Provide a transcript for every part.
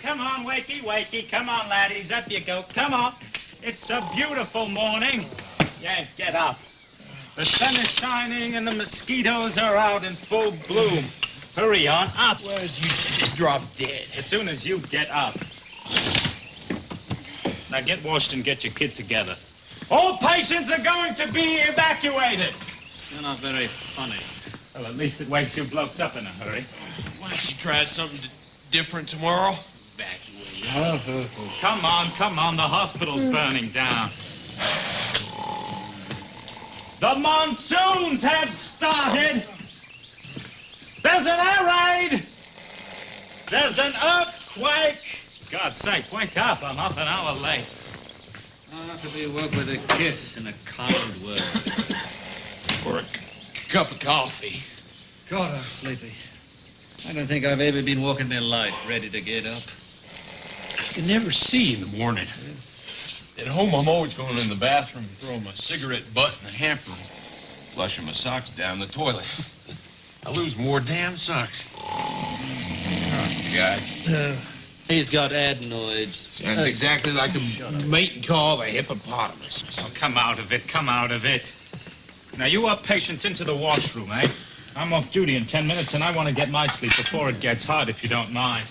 come on, wakey, wakey. Come on, laddies, up you go. Come on. It's a beautiful morning. Yank, get up. The sun is shining and the mosquitoes are out in full bloom. Hurry on up. Well, you drop dead. As soon as you get up. Now get washed and get your kid together. All patients are going to be evacuated. You're not very funny. Well, at least it wakes you blokes up in a hurry. Why don't you try something different tomorrow? Evacuate. Come on, the hospital's burning down. The monsoons have started. There's an air raid. There's an earthquake. God's sake, wake up. I'm half an hour late. I'll have to be woke with a kiss and a kind word. Or a cup of coffee. God, I'm sleepy. I don't think I've ever been walking my life ready to get up. I can never see in the morning. At home, I'm always going in the bathroom and throwing my cigarette butt in the hamper and flushing my socks down the toilet. I lose more damn socks. Oh, God. He's got adenoids. Sounds exactly like the mating call of a hippopotamus. Oh, come out of it, come out of it. Now, you up patients into the washroom, eh? I'm off duty in 10 minutes, and I want to get my sleep before it gets hot, if you don't mind.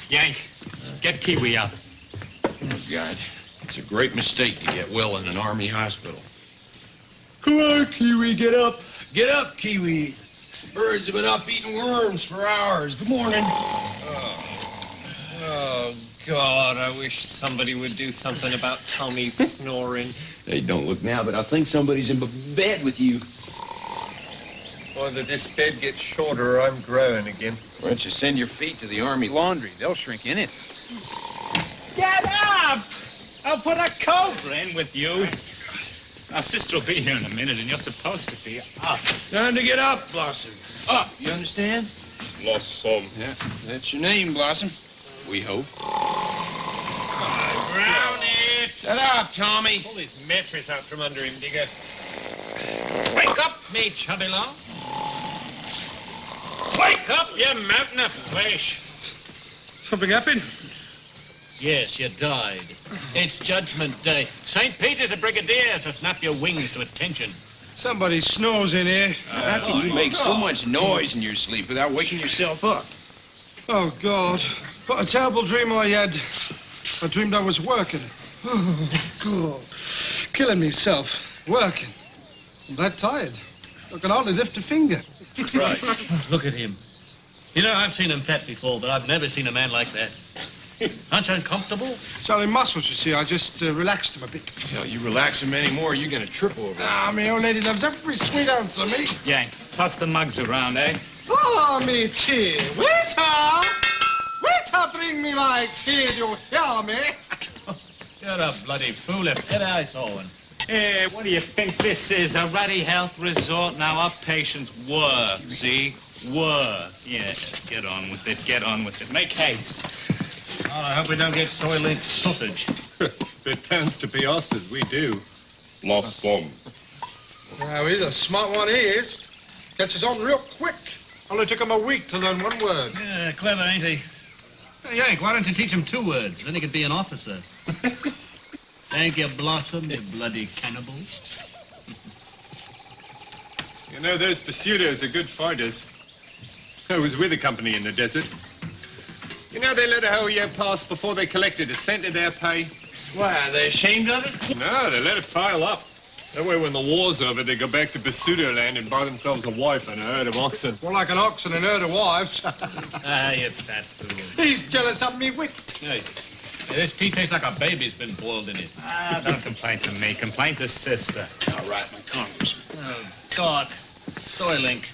Yank, get Kiwi up. Oh, God. It's a great mistake to get well in an army hospital. Come on, Kiwi, get up. Get up, Kiwi. Birds have been up eating worms for hours. Good morning. Oh, God, I wish somebody would do something about Tommy's snoring. Hey, don't look now, but I think somebody's in bed with you. Whether this bed gets shorter or I'm growing again. Why don't you send your feet to the army laundry? They'll shrink in it. Get up! I'll put a cobra in with you. Our sister will be here in a minute, and you're supposed to be up. Time to get up, Blossom. Up, you understand? Blossom. Yeah, that's your name, Blossom. We hope. Round it! Shut up, Tommy. Pull his mattress out from under him, Digger. Wake up, me chubby long. Wake up, you mountain of flesh. Something happened? Yes, you died. It's Judgment Day. St. Peter's a brigadier, so snap your wings to attention. Somebody snores in here. How can you make so much noise in your sleep without waking yourself up? Oh, God. What a terrible dream I had. I dreamed I was working. Oh, God. Killing myself. Working. I'm that tired. I can hardly lift a finger. Right. Look at him. You know, I've seen him fat before, but I've never seen a man like that. Aren't you uncomfortable? It's only muscles, you see. I just relaxed them a bit. You know, you relax them anymore, you're gonna trip over. Ah, me old lady loves every sweet ounce of me. Yank, pass the mugs around, eh? Ah, me tea. Waiter! Waiter, bring me my tea, do you hear me? You're a bloody fool if ever I saw one. Hey, what do you think this is? A ruddy health resort? Now our patients work, see? Work. Yes, get on with it, get on with it. Make haste. Oh, I hope we don't get soy link sausage. It tends to be us as we do. Blossom. Now, he's a smart one, he is. Catches on real quick. Only took him a week to learn one word. Yeah, clever, ain't he? Hey, Yank, why don't you teach him 2 words? Then he could be an officer. Thank you, Blossom, you bloody cannibals. You know, those pursuiters are good fighters. I was with a company in the desert. You know, they let a whole year pass before they collected a cent of their pay. Why, are they ashamed of it? No, they let it pile up. That way, when the war's over, they go back to Basuto land and buy themselves a wife and a herd of oxen. More like an ox and a herd of wives. Ah, you fat fool. He's jealous of me wit. Hey, this tea tastes like a baby's been boiled in it. Ah, don't complain to me. Complain to sister. All right, my congressman. Oh, God. Soy link.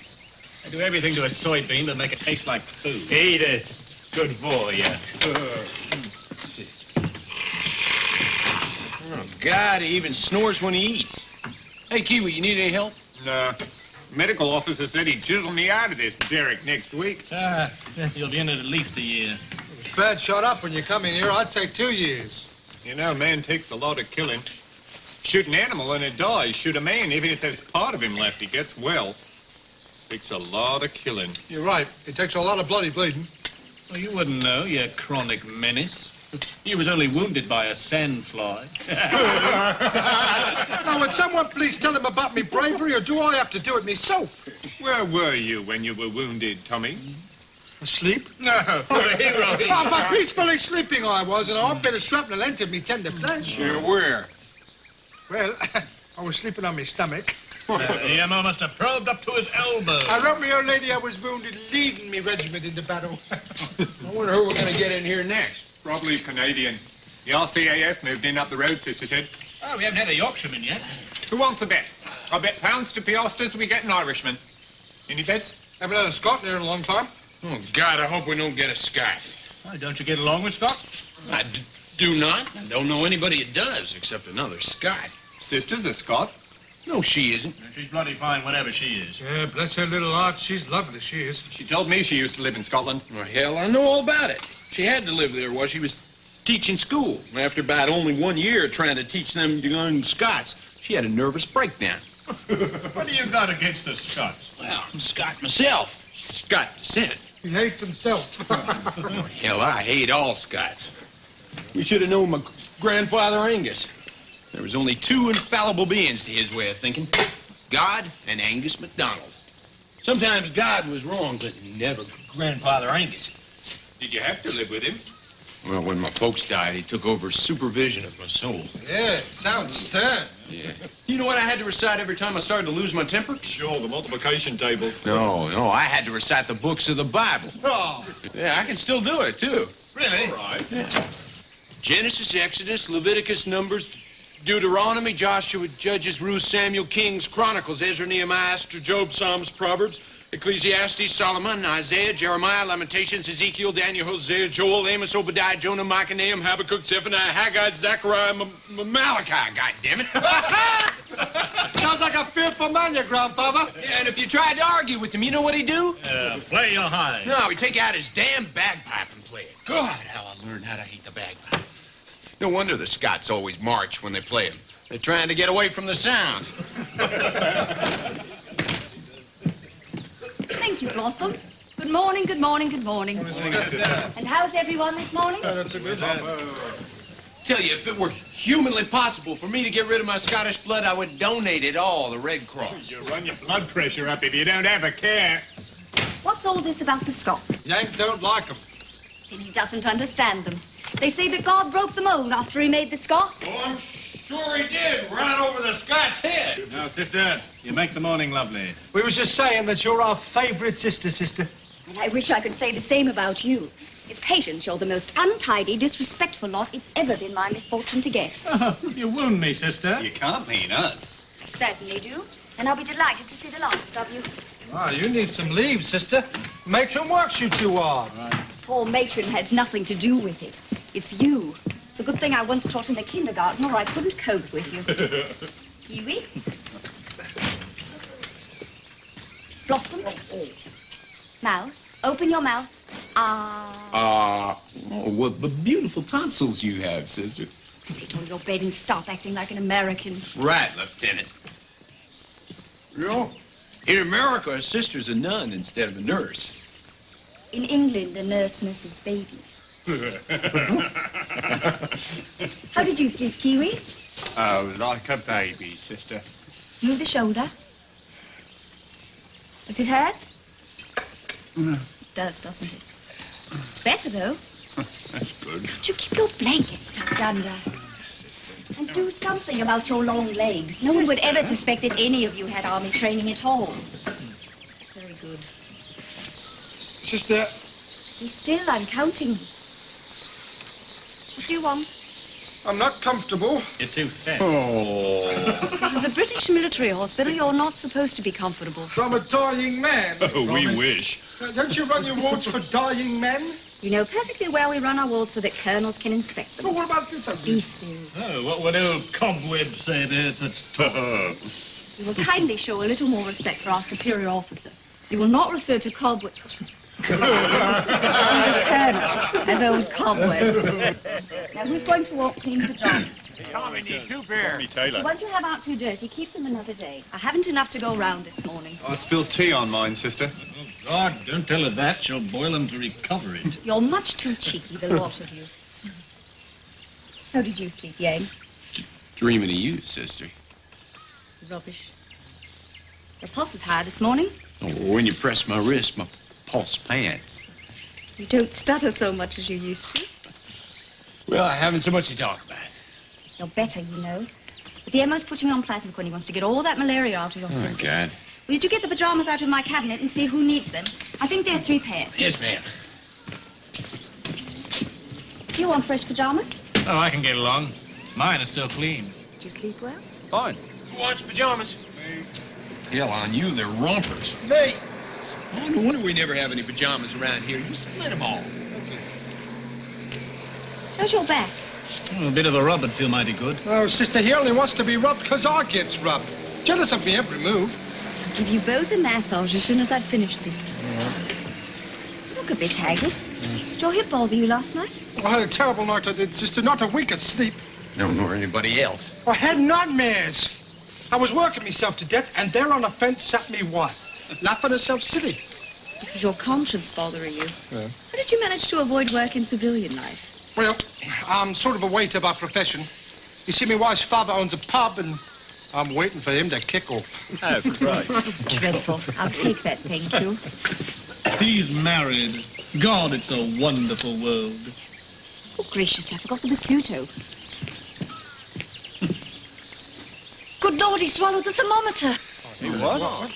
I do everything to a soybean to make it taste like food. Eat it. Good for you. Oh, God, he even snores when he eats. Hey, Kiwi, you need any help? No. Medical officer said he'd chisel me out of this derrick next week. Ah, you'll be in it at least a year. Bad shot up when you come in here. I'd say 2 years. You know, a man takes a lot of killing. Shoot an animal and it dies. Shoot a man, even if there's part of him left, he gets well. Takes a lot of killing. You're right. It takes a lot of bloody bleeding. Well, you wouldn't know, you chronic menace. He was only wounded by a sandfly. Now, would someone please tell him about me bravery, or do I have to do it myself? Where were you when you were wounded, Tommy? Asleep? No, what a hero he Oh, but peacefully sleeping I was, and a hot bit of shrapnel entered me tender flesh. Sure, where? Well, I was sleeping on my stomach. The MO must have probed up to his elbow. I wrote me old lady I was wounded leading me regiment into battle. I wonder who we're gonna get in here next. Probably Canadian. The RCAF moved in up the road, Sister said. Oh, we haven't had a Yorkshireman yet. Who wants a bet? I bet pounds to piastres we get an Irishman. Any bets? Haven't had a Scot there in a long time. Oh, God, I hope we don't get a Scot. Why, don't you get along with Scott? I do not. I don't know anybody that does, except another Scot. Sister's a Scot. No, she isn't. She's bloody fine, whatever she is. Yeah, bless her little heart. She's lovely, she is. She told me she used to live in Scotland. Well, hell, I know all about it. She had to live there while she was teaching school. After about only 1 year trying to teach them young Scots, she had a nervous breakdown. What do you got against the Scots? Well, I'm Scot myself. Scot descent. He hates himself. Hell, I hate all Scots. You should have known my grandfather Angus. There was only two infallible beings to his way of thinking. God and Angus MacDonald. Sometimes God was wrong, but never grandfather Angus. Did you have to live with him? Well, when my folks died, he took over supervision of my soul. Yeah, sounds stern. Yeah. You know what I had to recite every time I started to lose my temper? Sure, the multiplication tables. No, I had to recite the books of the Bible. Oh, Yeah, I can still do it, too. Really? All right. Genesis, Exodus, Leviticus, Numbers, Deuteronomy, Joshua, Judges, Ruth, Samuel, Kings, Chronicles, Ezra, Nehemiah, Esther, Job, Psalms, Proverbs, Ecclesiastes, Solomon, Isaiah, Jeremiah, Lamentations, Ezekiel, Daniel, Hosea, Joel, Amos, Obadiah, Jonah, Micah, Nahum, Habakkuk, Zephaniah, Haggai, Zechariah, Malachi, goddammit. sounds like a fearful man, your grandfather. Yeah, and if you tried to argue with him, you know what he'd do? Play your high. No, he'd take out his damn bagpipe and play it. God, how I learned how to hate the bagpipe. No wonder the Scots always march when they play them. They're trying to get away from the sound. Thank you, Blossom. Good morning, good morning, good morning. And how's everyone this morning? That's a good Tell you, if it were humanly possible for me to get rid of my Scottish blood, I would donate it all to Red Cross. You'll run your blood pressure up if you don't have a care. What's all this about the Scots? Yank don't like them. He doesn't understand them. They say that God broke the mold after he made the Scots. Oh, I'm sure he did. Right over the Scots' head. Now, sister, you make the morning lovely. We was just saying that you're our favorite sister. And I wish I could say the same about you. It's Patience, you're the most untidy, disrespectful lot it's ever been my misfortune to get. Oh, you wound me, sister. You can't mean us. I certainly do. And I'll be delighted to see the last of you. Ah, you need some leave, sister. Matron works you too hard. Poor matron has nothing to do with it. It's you. It's a good thing I once taught in the kindergarten, or I couldn't cope with you. Kiwi? Blossom? Mal, open your mouth. Oh, what the beautiful tonsils you have, sister. Sit on your bed and stop acting like an American. Right, Lieutenant. Yeah? In America, a sister's a nun instead of a nurse. In England, a nurse nurses babies. How did you sleep, Kiwi? Oh, like a baby, sister. Move the shoulder. Does it hurt? It does, doesn't it? It's better, though. That's good. Could you keep your blankets tucked under? And do something about your long legs. No one would ever suspect that any of you had army training at all. Very good. Sister, Be still, I'm counting. What do you want? I'm not comfortable. You're too fat. This is a British military hospital. You're not supposed to be comfortable. From a dying man. Oh, we wish. Don't you run your wards for dying men? You know perfectly well we run our wards so that colonels can inspect But them. what about this? Be still. Oh, what would old Cobweb say to such talk? You will kindly show a little more respect for our superior officer. You will not refer to Cobweb... to the colonel as old Cobwebs. Now, who's going to walk clean pajamas? Tommy need 2 beer. Me Taylor. Once you have out too dirty, keep them another day. I haven't enough to go round this morning. I spilled tea on mine, sister. Oh, God, don't tell her that. She'll boil them to recover it. You're much too cheeky, the lot of you. How did you sleep, Yang? Dreaming of you, sister. Rubbish. Your pulse is high this morning. Oh, when you press my wrist, my pulse pants. You don't stutter so much as you used to. Well, I haven't so much to talk about. You're better, you know. But the MO's putting me on plasmic when he wants to get all that malaria out of your system. God. Will you get the pajamas out of my cabinet and see who needs them? I think there are 3 pairs. Yes, ma'am. Do you want fresh pajamas? Oh, I can get along. Mine are still clean. Did you sleep well? Fine. Who wants pajamas? Hell on you, they're rompers. Me. Oh, no wonder we never have any pajamas around here. You split them all. How's your back? Oh, a bit of a rub would feel mighty good. Oh, sister, he only wants to be rubbed because I gets rubbed. Jealous of me every move. I'll give you both a massage as soon as I've finished this. You look a bit haggard. Did your hip bother you last night? I had a terrible night, I did, sister. Not a wink of sleep. No, nor anybody else. I had nightmares. I was working myself to death, and there on the fence sat me wife, laughing herself silly. It was your conscience bothering you. Yeah. How did you manage to avoid work in civilian life? Well, I'm sort of a waiter by profession. You see, my wife's father owns a pub, and I'm waiting for him to kick off. Oh, right. Dreadful. I'll take that, thank you. He's married. God, it's a wonderful world. Oh, gracious, I forgot the Basuto. Good Lord, he swallowed the thermometer. What?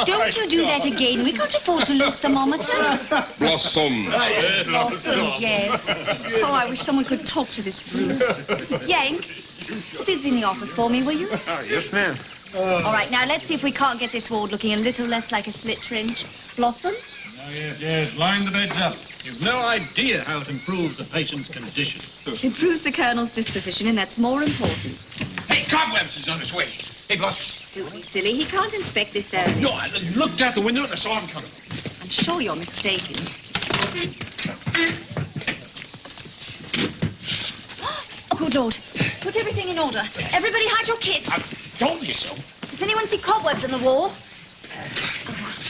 Don't you do that again. We can't afford to lose thermometers. Blossom. Awesome, yes. Oh, I wish someone could talk to this brute. Yank, put these in the office for me, will you? Yes, ma'am. All right, now let's see if we can't get this ward looking a little less like a slit trench. Blossom? Oh, yes. Line the beds up. You've no idea how it improves the patient's condition. It improves the colonel's disposition, and that's more important. Hey, Cobwebs is on his way. Hey, Blossom. Don't be silly. He can't inspect this early. No, I looked out the window and I saw him coming. I'm sure you're mistaken. Oh, good Lord. Put everything in order. Everybody hide your kits. I told you so. Does anyone see cobwebs on the wall?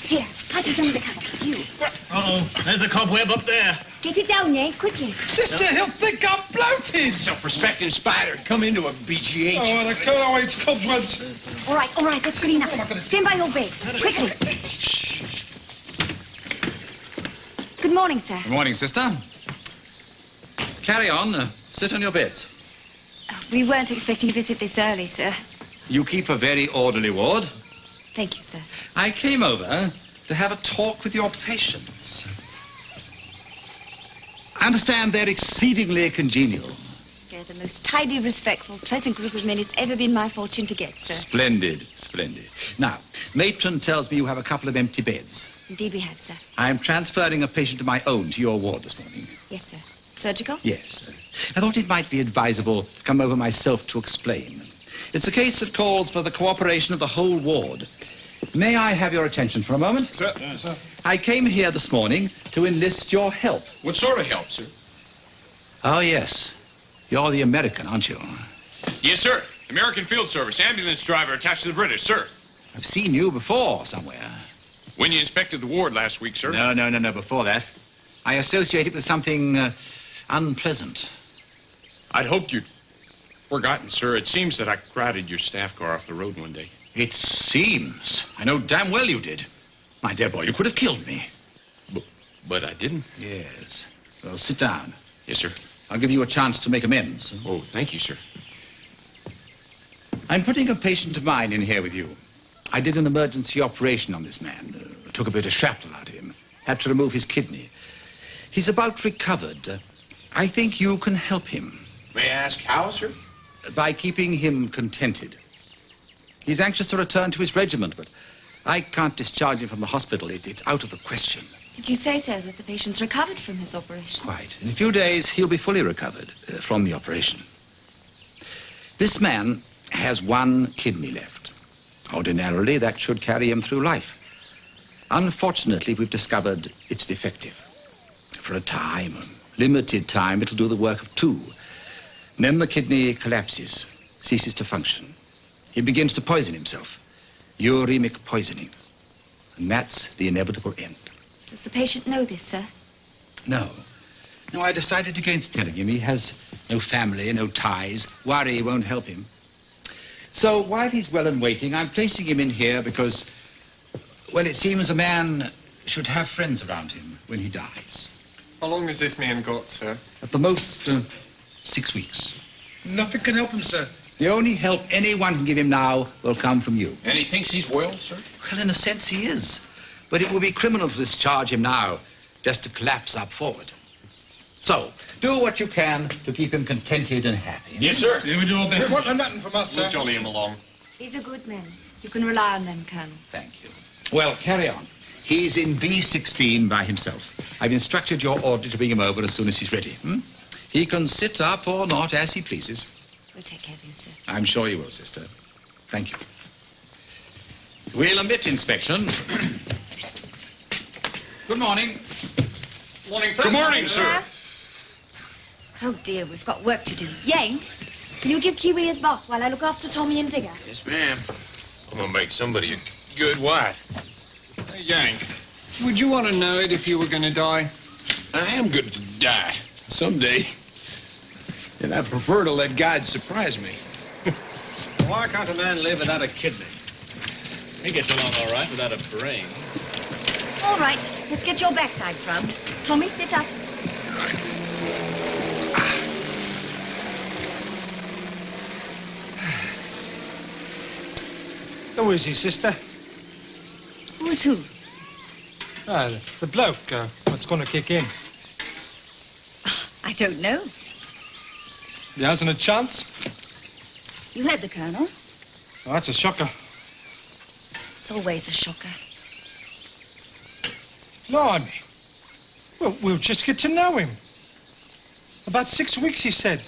Here, hide these under the cover. You. Uh-oh, there's a cobweb up there. Get it down, Yank, quickly. Sister, he'll think I'm bloated. Self-respecting spider. Come into a BGH. Oh, the colonel hates cobwebs. All right, that's good enough. Stand by your bed. Quickly. Good morning, sir. Good morning, sister. Carry on. Sit on your beds. We weren't expecting a visit this early, sir. You keep a very orderly ward. Thank you, sir. I came over to have a talk with your patients. I understand they're exceedingly congenial. They're the most tidy, respectful, pleasant group of men it's ever been my fortune to get, sir. Splendid, splendid. Now, matron tells me you have a couple of empty beds. Indeed we have, sir. I'm transferring a patient of my own to your ward this morning. Yes, sir. Surgical? Yes. I thought it might be advisable to come over myself to explain. It's a case that calls for the cooperation of the whole ward. May I have your attention for a moment? Sir. Sir. I came here this morning to enlist your help. What sort of help, sir? Oh, yes. You're the American, aren't you? Yes, sir. American Field Service ambulance driver attached to the British, sir. I've seen you before somewhere. When you inspected the ward last week, sir. No, before that. I associate it with something unpleasant. I'd hoped you'd forgotten, sir. It seems that I crowded your staff car off the road one day. It seems. I know damn well you did. My dear boy, you could have killed me. But I didn't. Yes. Well, sit down. Yes, sir. I'll give you a chance to make amends. Oh, thank you, sir. I'm putting a patient of mine in here with you. I did an emergency operation on this man. Took a bit of shrapnel out of him. Had to remove his kidney. He's about recovered. I think you can help him. May I ask how, sir? By keeping him contented. He's anxious to return to his regiment, but I can't discharge him from the hospital. It's out of the question. Did you say, sir, that the patient's recovered from his operation? Quite. In a few days, he'll be fully recovered from the operation. This man has one kidney left. Ordinarily, that should carry him through life. Unfortunately, we've discovered it's defective. For a time, Limited time, it'll do the work of two. And then the kidney collapses, ceases to function. He begins to poison himself. Uremic poisoning. And that's the inevitable end. Does the patient know this, sir? No. No, I decided against telling him. He has no family, no ties. Worry won't help him. So while he's well and waiting, I'm placing him in here because, well, it seems a man should have friends around him when he dies. How long has this man got, sir? At the most, 6 weeks. Nothing can help him, sir. The only help anyone can give him now will come from you. And he thinks he's well, sir? Well, in a sense, he is. But it would be criminal to discharge him now, just to collapse up forward. So, do what you can to keep him contented and happy. Yes, sir. You would do all They want nothing from us, We'll sir. jolly him along. He's a good man. You can rely on them, Colonel. Thank you. Well, carry on. He's in B16 by himself. I've instructed your orderly to bring him over as soon as he's ready. He can sit up or not as he pleases. We'll take care of him, sir. I'm sure you will, sister. Thank you. We'll omit inspection. Good morning. Morning, sir. Good morning, sir. Oh, dear, we've got work to do. Yank, will you give Kiwi his bath while I look after Tommy and Digger? Yes, ma'am. I'm gonna make somebody a good wife. Hey, Yank, would you want to know it if you were going to die? I am good to die someday. And I prefer to let God surprise me. Why can't a man live without a kidney? He gets along all right without a brain. All right, let's get your backsides rubbed. Tommy, sit up. Who is he, sister? Who's who? The bloke that's going to kick in. I don't know. He hasn't a chance? You heard the Colonel. Oh, that's a shocker. It's always a shocker. Blimey. Well, we'll just get to know him. About 6 weeks, he said.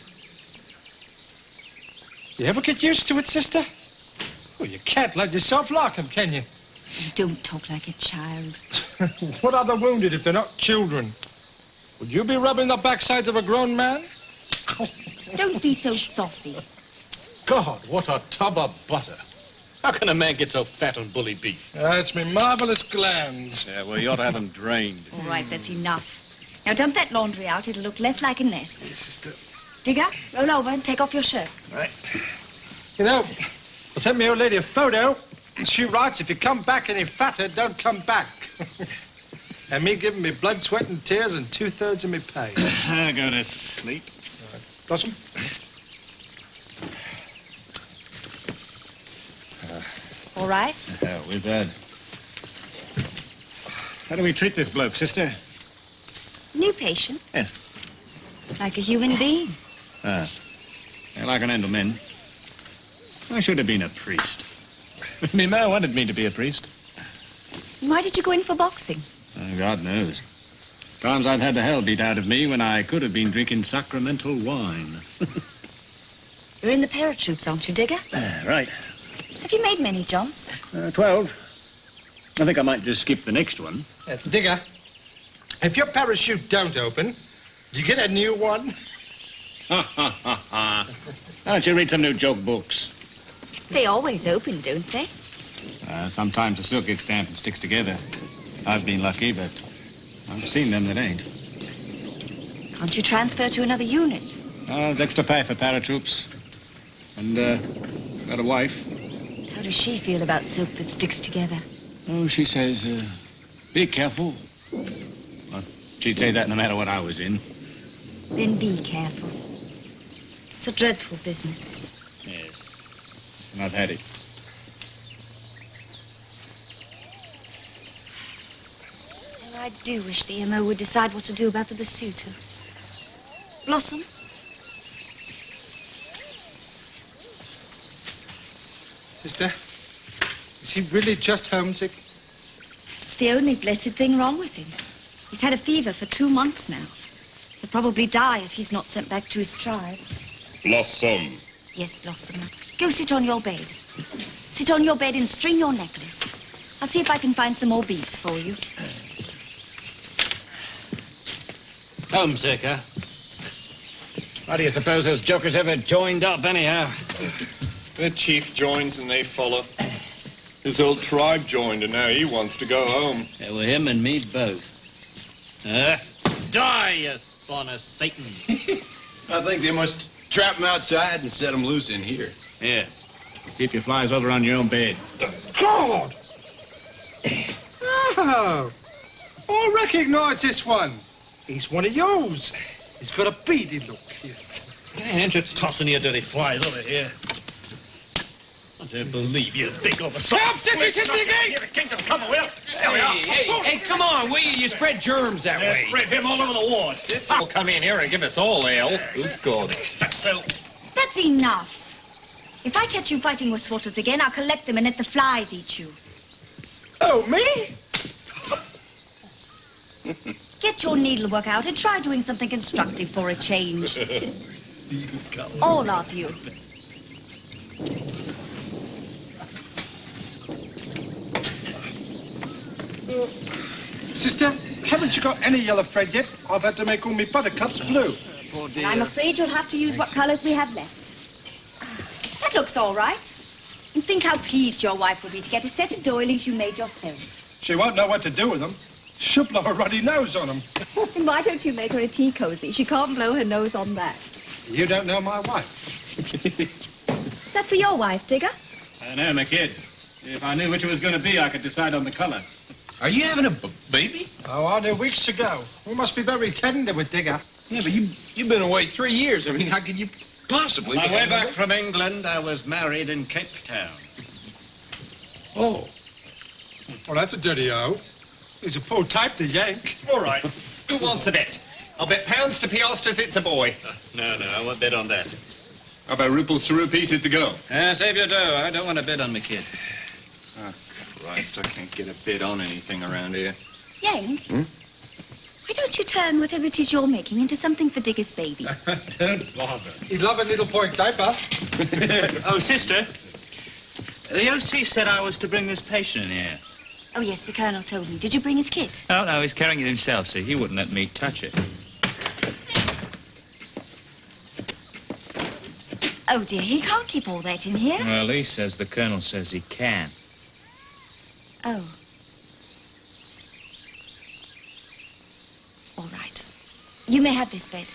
You ever get used to it, sister? Well, you can't let yourself like him, can you? You don't talk like a child. What are the wounded if they're not children? Would you be rubbing the backsides of a grown man? Don't be so saucy. God, what a tub of butter. How can a man get so fat on bully beef? It's me marvelous glands. Yeah, well, you ought to have them drained. All right, that's enough. Now dump that laundry out. It'll look less like a nest. Sister. Digger, roll over and take off your shirt. Right. You know, I sent my old lady a photo. And she writes, if you come back any fatter, don't come back. And me giving me blood, sweat, and tears and 2/3 of me pay. I'll go to sleep. Blossom? All right? Wizard. How do we treat this bloke, sister? New patient, Yes. like a human being. Yeah, like an Enderman. I should have been a priest. Me ma wanted me to be a priest. And why did you go in for boxing? God knows. Times I've had the hell beat out of me when I could have been drinking sacramental wine. You're in the paratroops, aren't you, Digger? Right. Have you made many jumps? 12. I think I might just skip the next one. Digger, if your parachute don't open, do you get a new one? Ha, ha, ha, ha. Why don't you read some new joke books? They always open, don't they? Sometimes the silk gets damp and sticks together. I've been lucky, but I've seen them that ain't. Can't you transfer to another unit? There's extra pay for paratroops. And, got a wife. How does she feel about silk that sticks together? Oh, she says, be careful. Well, she'd say that no matter what I was in. Then be careful. It's a dreadful business. Yes. And I've had it. And I do wish the MO would decide what to do about the Basuto. Blossom? Sister, is he really just homesick? It's the only blessed thing wrong with him. He's had a fever for 2 months now. He'll probably die if he's not sent back to his tribe. Blossom. Yes, Blossom. Go sit on your bed. Sit on your bed and string your necklace. I'll see if I can find some more beads for you. Homesick, huh? Why do you suppose those jokers ever joined up, anyhow? The chief joins and they follow. His old tribe joined and now he wants to go home. Yeah, well, him and me both. Die, you spawn of Satan. I think they must trap them outside and set them loose in here. Here, keep your flies over on your own bed. God! Oh, I recognize this one. He's one of yours. He's got a beady look. Yes. Ain't you tossing your dirty flies over here? I don't believe you big oversized. Help, sisters, hit me again! Here, Kingdom, come on, Will. There we are. Hey, come on, will you? You spread germs that way. Spread him all over the ward. This will come in here and give us all ale. Who's good? So, That's enough. If I catch you fighting with swatters again, I'll collect them and let the flies eat you. Oh, me? Get your needlework out and try doing something constructive for a change. All of you. Sister, haven't you got any yellow thread yet? I've had to make all my buttercups blue. And I'm afraid you'll have to use what colors we have left. That looks all right. And think how pleased your wife will be to get a set of doilies you made yourself. She won't know what to do with them. She'll blow a ruddy nose on them. Then why don't you make her a tea cozy? She can't blow her nose on that. You don't know my wife. Is that for your wife, Digger? I know, my kid. If I knew which it was going to be, I could decide on the color. Are you having a baby? Oh, I knew weeks ago. We must be very tender with Digger. Yeah, but you've been away 3 years. I mean, how could you possibly? On my be way having a back from England, I was married in Cape Town. Oh. Well, that's a dirty O. He's a poor type, the Yank. All right. Who wants a bet? I'll bet pounds to piastres it's a boy. No, I won't bet on that. How about ruples to rupees it's a go? Save your dough. I don't want to bet on my kid. Christ, I can't get a bid on anything around here. Yank? Why don't you turn whatever it is you're making into something for Digger's baby? Don't bother. He'd love a needlepoint diaper. oh, sister, the OC said I was to bring this patient in here. Oh, yes, the Colonel told me. Did you bring his kit? Oh, no, he's carrying it himself, so he wouldn't let me touch it. Oh, dear, he can't keep all that in here. Well, he says the Colonel says he can. Oh. All right. You may have this bed.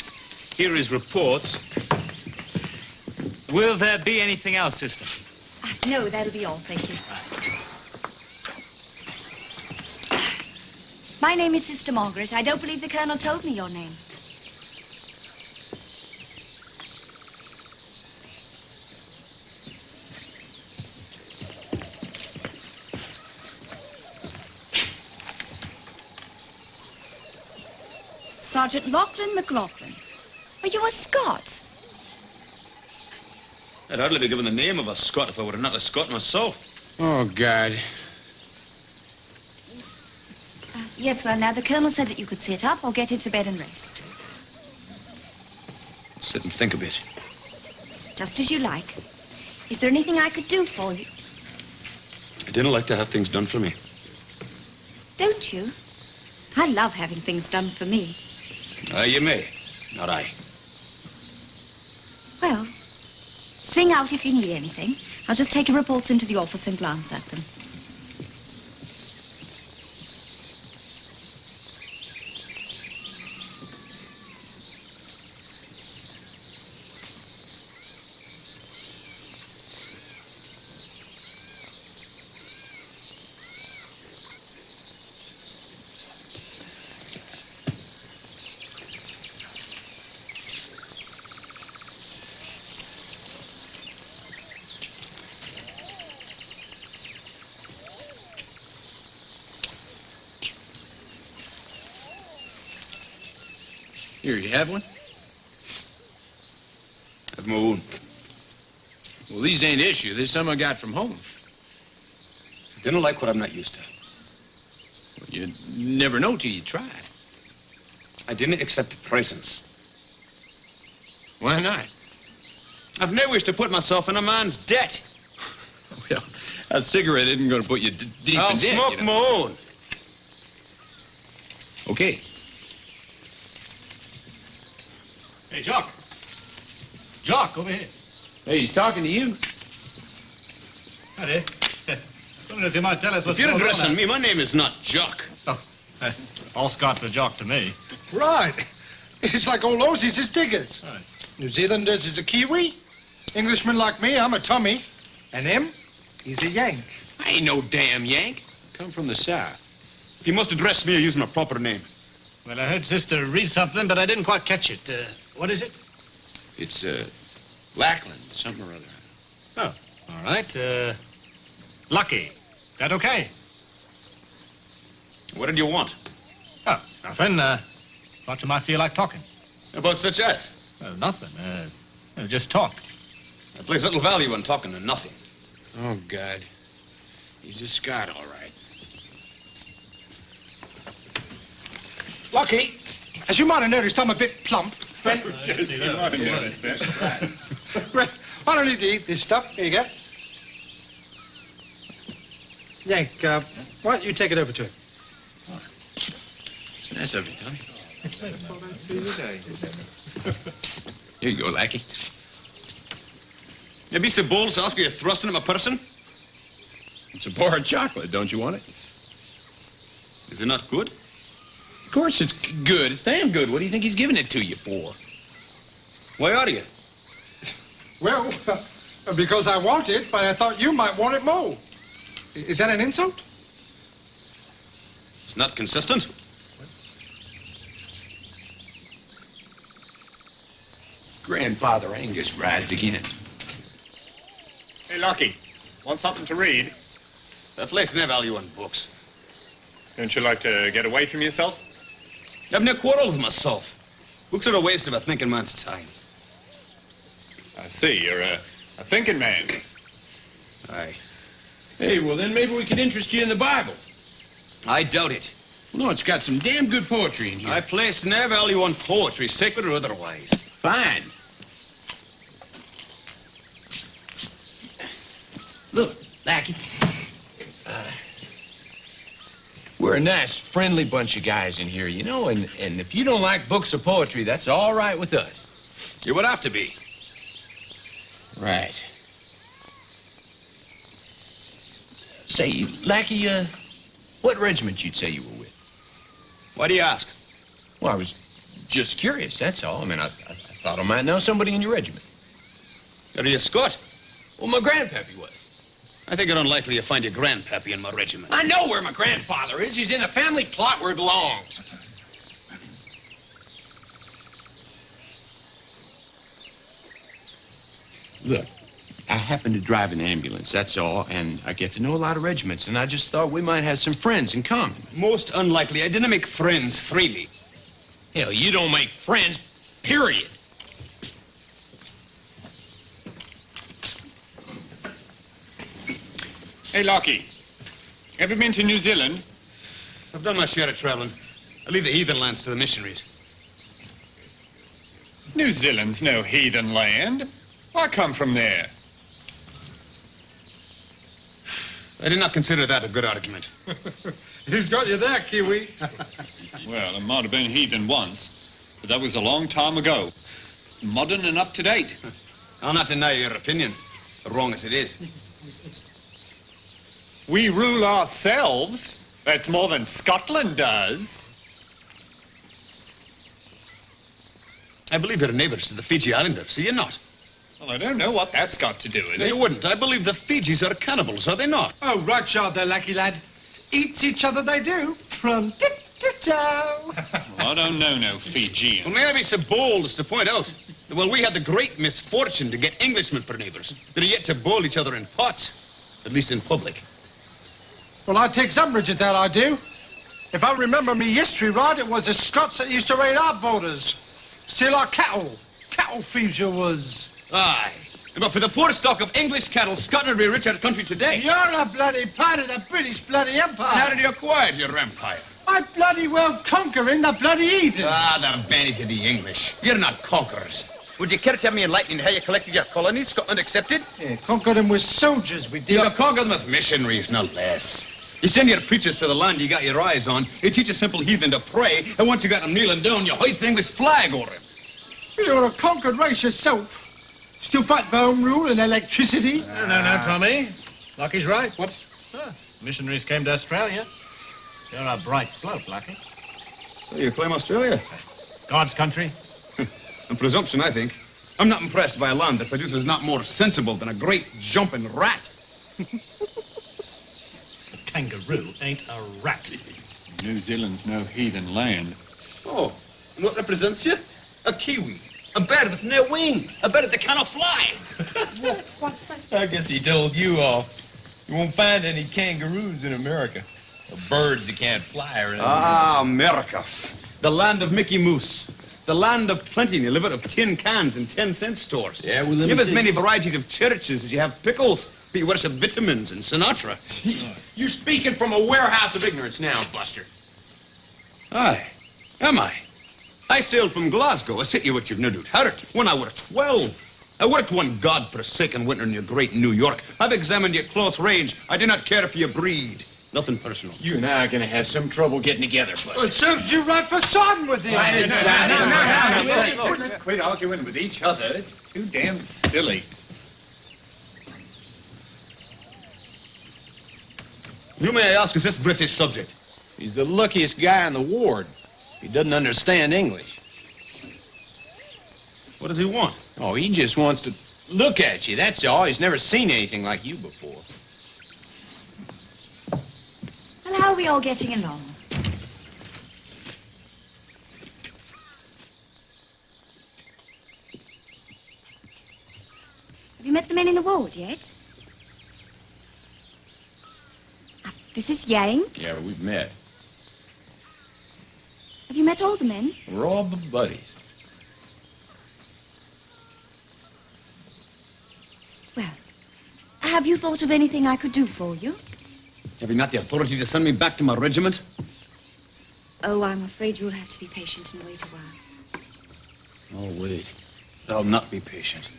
Here are his reports. Will there be anything else, sister? No, that'll be all, thank you. My name is Sister Margaret. I don't believe the Colonel told me your name. Sergeant Lachlan McLaughlin. Are you a Scot? I'd hardly be given the name of a Scot if I were not a Scot myself. Oh, God. Yes, well, now, the Colonel said that you could sit up or get into bed and rest. Sit and think a bit. Just as you like. Is there anything I could do for you? I didn't like to have things done for me. Don't you? I love having things done for me. You may. Not I. Well, sing out if you need anything. I'll just take your reports into the office and glance at them. Here, you have one? Have my own. Well, these ain't issue. They're some I got from home. I didn't like what I'm not used to. Well, you never know till you try. I didn't accept the presents. Why not? I've no wish to put myself in a man's debt. Well, a cigarette isn't going to put you deep I'll in debt. smoke you know. my own. Okay. Hey, Jock. Jock, over here. Hey, he's talking to you. Howdy. I wonder if you might tell us what's If you're going on addressing out- me, my name is not Jock. Oh, all Scots are Jock to me. Right. It's like all Aussies is diggers. Right. New Zealanders is a Kiwi. Englishman like me, I'm a Tommy. And him, he's a Yank. I ain't no damn Yank. Come from the South. You must address me using my proper name. Well, I heard Sister read something, but I didn't quite catch it. What is it? It's, Lackland, something or other. Oh, all right. Lucky. Is that okay? What did you want? Oh, nothing. Thought you might feel like talking. About such as? Well, nothing. Just talk. I place little value in talking to nothing. Oh, God. He's a Scot, all right. Lucky, as you might have noticed, I'm a bit plump. Yes, you might have noticed that. Well, I don't need to eat this stuff. Here you go. Yank, why don't you take it over to him? That's of you, Tommy. Here you go, lackey. You be so bold as to ask me to thrust into my person? It's a bar of chocolate. Don't you want it? Is it not good? Of course it's good. It's damn good. What do you think he's giving it to you for? Why are you? Well, because I want it, but I thought you might want it more. Is that an insult? It's not consistent. Grandfather Angus rides again. Hey, Lockie, want something to read? That place never value in books. Don't you like to get away from yourself? I've no quarrel with myself. Books are a waste of a thinking man's time. I see, you're a thinking man. Aye. Hey, well, then maybe we could interest you in the Bible. I doubt it. No, it's got some damn good poetry in here. I place no value on poetry, sacred or otherwise. Fine. Look, lackey. We're a nice, friendly bunch of guys in here, you know, and if you don't like books or poetry, that's all right with us. You would have to be. Right. Say, lackey, what regiment you'd say you were with? Why do you ask? Well, I was just curious, that's all. I mean, I thought I might know somebody in your regiment. Are you a Scot? Well, my grandpappy was. I think it unlikely you find your grandpappy in my regiment. I know where my grandfather is. He's in the family plot where it belongs. Look, I happen to drive an ambulance, that's all, and I get to know a lot of regiments, and I just thought we might have some friends in common. Most unlikely. I didn't make friends freely. Hell, you don't make friends, period. Hey, Lockie, ever been to New Zealand? I've done my share of traveling. I leave the heathen lands to the missionaries. New Zealand's no heathen land. I come from there. I did not consider that a good argument. He's got you there, Kiwi. Well, it might have been heathen once, but that was a long time ago. Modern and up to date. I'll not deny your opinion, wrong as it is. We rule ourselves. That's more than Scotland does. I believe you're neighbors to the Fiji Islanders, are you not? Well, I don't know what that's got to do with No, it. you wouldn't. I believe the Fijis are cannibals, are they not? Oh, right, you are there, lucky lad. Eats each other they do, from tip to toe. Well, I don't know no Fijian. Well, may I be so bold as to point out that while we had the great misfortune to get Englishmen for neighbors, that are yet to boil each other in pots, at least in public. Well, I take umbrage at that, I do. If I remember me history right, it was the Scots that used to raid our borders. Steal our cattle. Cattle thieves you was. Aye. But for the poor stock of English cattle, Scotland would be a richer country today. You're a bloody part of the British bloody Empire. How did you acquire your empire? I bloody well conquering the bloody heathen. Ah, the vanity of the English. You're not conquerors. Would you care to tell me enlightening how you collected your colonies, Scotland accepted? Yeah, conquered them with soldiers, we did. You conquered them with missionaries, no less. You send your preachers to the land you got your eyes on, you teach a simple heathen to pray, and once you got them kneeling down, you hoist the English flag over him. You're a conquered race yourself. Still fight for home rule and electricity? No, Tommy. Lucky's right. What? Missionaries came to Australia. You're a bright bloke, Lucky. So you claim Australia? God's country. A presumption, I think. I'm not impressed by a land that produces not more sensible than a great jumping rat. A kangaroo ain't a rat. New Zealand's no heathen land. Oh, and what represents you? A kiwi. A bird with no wings. A bird that cannot fly. I guess he told you all. You won't find any kangaroos in America. Or birds that can't fly or anything. Ah, America. The land of Mickey Mouse. The land of plenty and you live out of tin cans and 10-cent stores. Yeah, well, you have as many varieties of churches as you have pickles, but you worship vitamins and Sinatra. You're speaking from a warehouse of ignorance now, Buster. Aye, am I? I sailed from Glasgow, a city which you've no doubt heard, when I were 12. I worked one God-forsaken winter near Great New York. I've examined you at close range. I do not care for your breed. Nothing personal. You and I are gonna have some trouble getting together, Buster. Well, it serves you right for siding with him. Let's quit arguing with each other. It's too damn silly. Who, may I ask, is this British subject? He's the luckiest guy in the ward. He doesn't understand English. What does he want? Oh, he just wants to look at you, that's all. He's never seen anything like you before. Well, how are we all getting along? Have you met the men in the ward yet? This is Yang. Yeah, well, we've met. Have you met all the men? We're all buddies. Well, have you thought of anything I could do for you? Have you not the authority to send me back to my regiment? Oh, I'm afraid you'll have to be patient and wait a while. Oh, wait. I'll not be patient.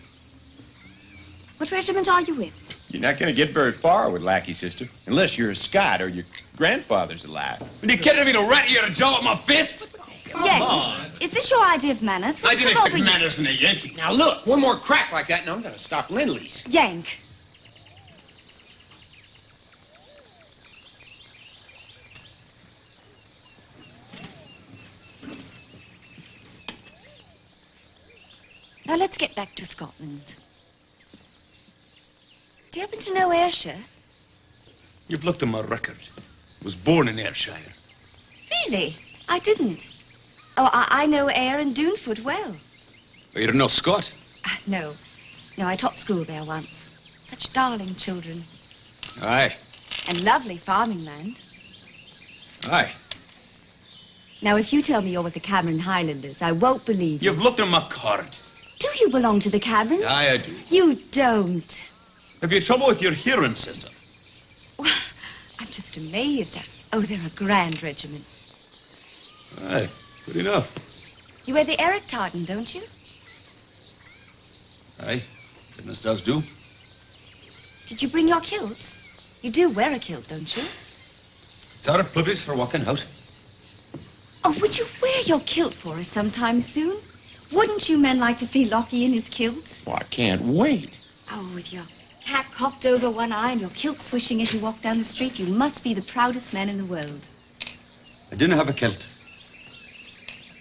What regiment are you with? You're not gonna get very far with Lackey, sister. Unless you're a Scot or your grandfather's alive. Are you kidding me to rat you a jaw with my fist? Yang, is this your idea of manners? I What's didn't come expect over you? manners in a Yankee. Now look, one more crack like that and I'm gonna stop Lindley's. Yank. Now let's get back to Scotland. Do you happen to know Ayrshire? You've looked at my record. I was born in Ayrshire. Really? I didn't. Oh, I know Ayr and Doonfoot well. But you're no Scot. No. No, I taught school there once. Such darling children. Aye. And lovely farming land. Aye. Now, if you tell me you're with the Cameron Highlanders, I won't believe you. You've looked at my card. Do you belong to the Camerons? Aye, I do. You don't. Have you trouble with your hearing, sister? Well, I'm just amazed. Oh, they're a grand regiment. Aye, good enough. You wear the Eric tartan, don't you? Aye, goodness does do. Did you bring your kilt? You do wear a kilt, don't you? It's our privilege for walking out. Oh, would you wear your kilt for us sometime soon? Wouldn't you men like to see Lockie in his kilt? Well, I can't wait. Oh, with your hat cocked over one eye and your kilt swishing as you walk down the street, you must be the proudest man in the world. I didn't have a kilt.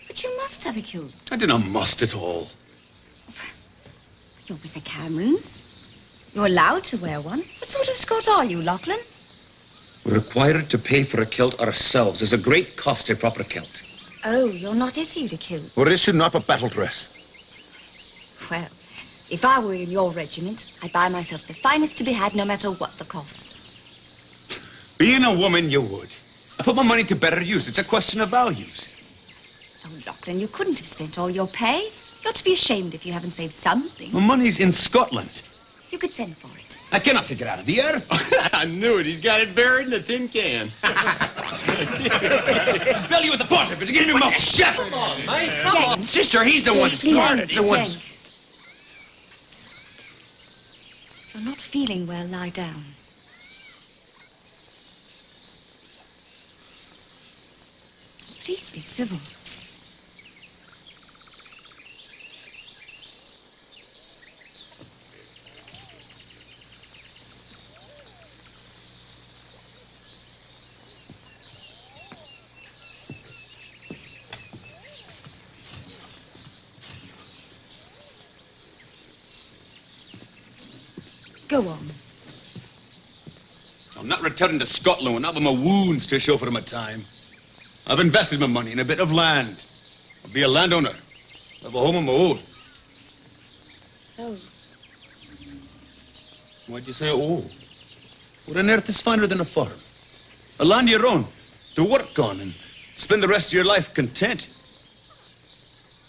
But you must have a kilt. I didn't must at all. You're with the Camerons. You're allowed to wear one. What sort of Scot are you, Lachlan? We're required to pay for a kilt ourselves. There's a great cost to a proper kilt. Oh, you're not issued a kilt. We're issued not a battle dress. Well, if I were in your regiment, I'd buy myself the finest to be had, no matter what the cost. Being a woman, you would. I put my money to better use. It's a question of values. Oh, Lachlan, you couldn't have spent all your pay. You ought to be ashamed if you haven't saved something. My money's in Scotland. You could send for it. I cannot take it out of the earth. I knew it. He's got it buried in a tin can. Belly with the porter, but give me my shut. Come on, mate. Yank. Sister, he's the one that started. Please, The one. Yank. If you're not feeling well, lie down. Please be civil. Go on. I'm not returning to Scotland without my wounds to show for my time. I've invested my money in a bit of land. I'll be a landowner. I'll have a home of my own. Oh. Why'd you say oh? What on earth is finer than a farm? A land of your own, to work on and spend the rest of your life content.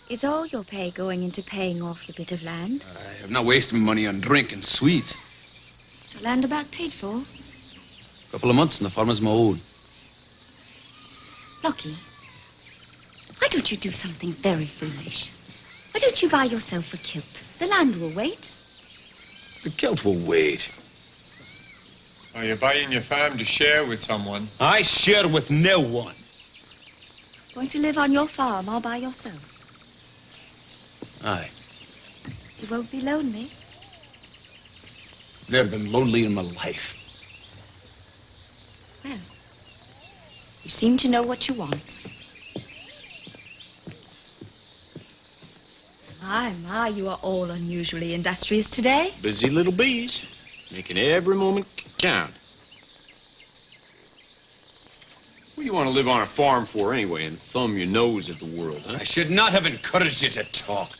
Is all your pay going into paying off your bit of land? I have not wasted my money on drink and sweets. Is your land about paid for? A couple of months and the farm is my own. Lockie, why don't you do something very foolish? Why don't you buy yourself a kilt? The land will wait. The kilt will wait. Are you buying your farm to share with someone? I share with no one. Going to live on your farm all by yourself. Aye. You won't be lonely. Never been lonely in my life. Well, you seem to know what you want. My, you are all unusually industrious today. Busy little bees, making every moment count. What do you want to live on a farm for anyway and thumb your nose at the world, huh? I should not have encouraged you to talk.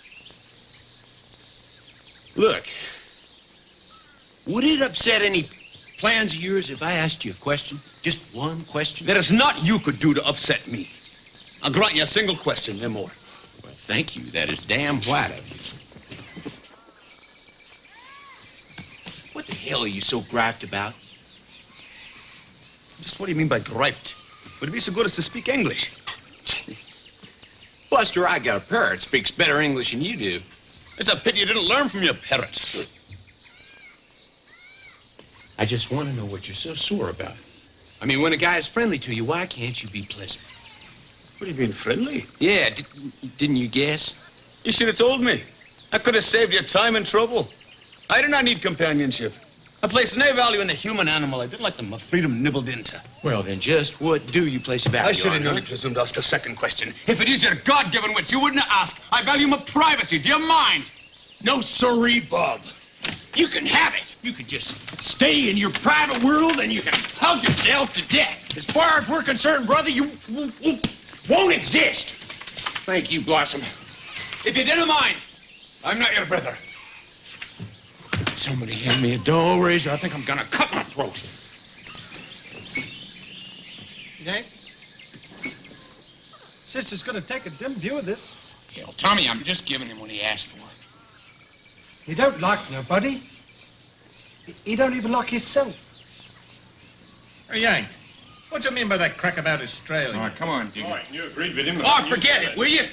Look, would it upset any plans of yours if I asked you a question? Just one question? There is naught you could do to upset me. I'll grant you a single question, no more. Well, thank you. That is damn white of you. What the hell are you so griped about? Just what do you mean by griped? Would it be so good as to speak English? Buster, I got a parrot speaks better English than you do. It's a pity you didn't learn from your parrot. I just want to know what you're so sore about. I mean, when a guy is friendly to you, why can't you be pleasant? What do you mean, friendly? Yeah, didn't you guess? You should have told me. I could have saved you time and trouble. I do not need companionship. I place no value in the human animal. I didn't like my freedom nibbled into. Well, then just what do you place value on? I should have only presumed to ask a second question. If it is your God-given wits, you wouldn't ask. I value my privacy. Do you mind? No siree, Bob. You can have it. You can just stay in your private world and you can hug yourself to death. As far as we're concerned, brother, you won't exist. Thank you, Blossom. If you didn't mind, I'm not your brother. Somebody hand me a dull razor. I think I'm gonna cut my throat. Yank? Sister's gonna take a dim view of this. Hell, Tommy, I'm just giving him what he asked for. He don't like nobody. He don't even like himself. Hey, Yank, what do you mean by that crack about Australia? All right, come on, Digger. All right, you agreed with him. Oh, forget it, will you?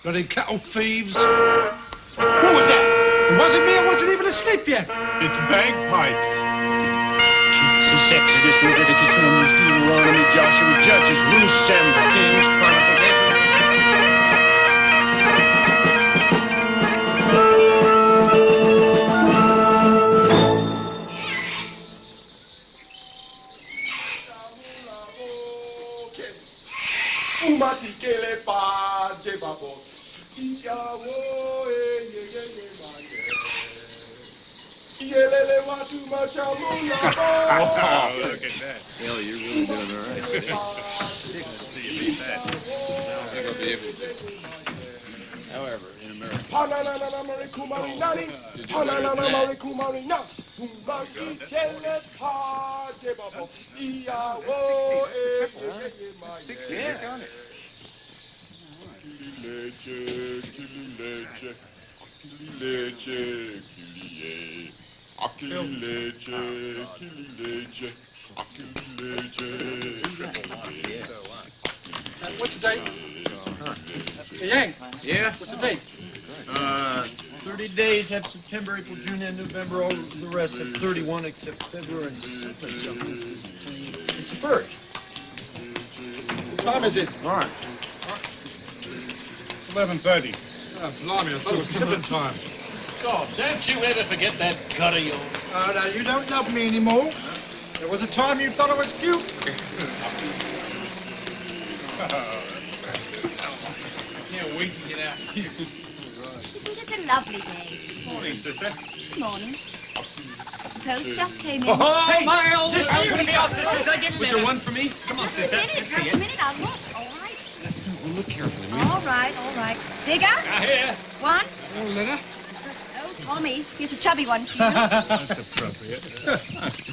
Bloody cattle thieves. Who was that? It wasn't me. I wasn't even asleep yet. It's bagpipes. Sussex of this Leviticus Numbers, Deuteronomy, Joshua, Judges, Ruth, Samuel, Kings, Chronicles, Ezra. Oh, look at that. Hell, you're really doing all right. See you beat that. I don't think I'll be able to. However, in America. What's the date? Hey, Yank. Yeah? What's the date? 30 days have September, April, June, and November. All the rest have 31 except February and something. It's the first. What time is it? All right. 11:30. Oh, blimey, I thought it was tipping time. God, don't you ever forget that cut of yours. Oh, no, you don't love me anymore. There was a time you thought I was cute. Can't wait to get out of here. Isn't it a lovely day? Morning, sister. Good morning. post just came in. Hey, Miles! sister, I'll you put can me be off off this. I get Was there one for me? Come on, Just a sister. minute, just a minute. I'll look. All right. Well, look carefully, will you? All right, all right. Digger? Here. One. Oh, Lena. Oh, Tommy. Here's a chubby one for you. That's appropriate.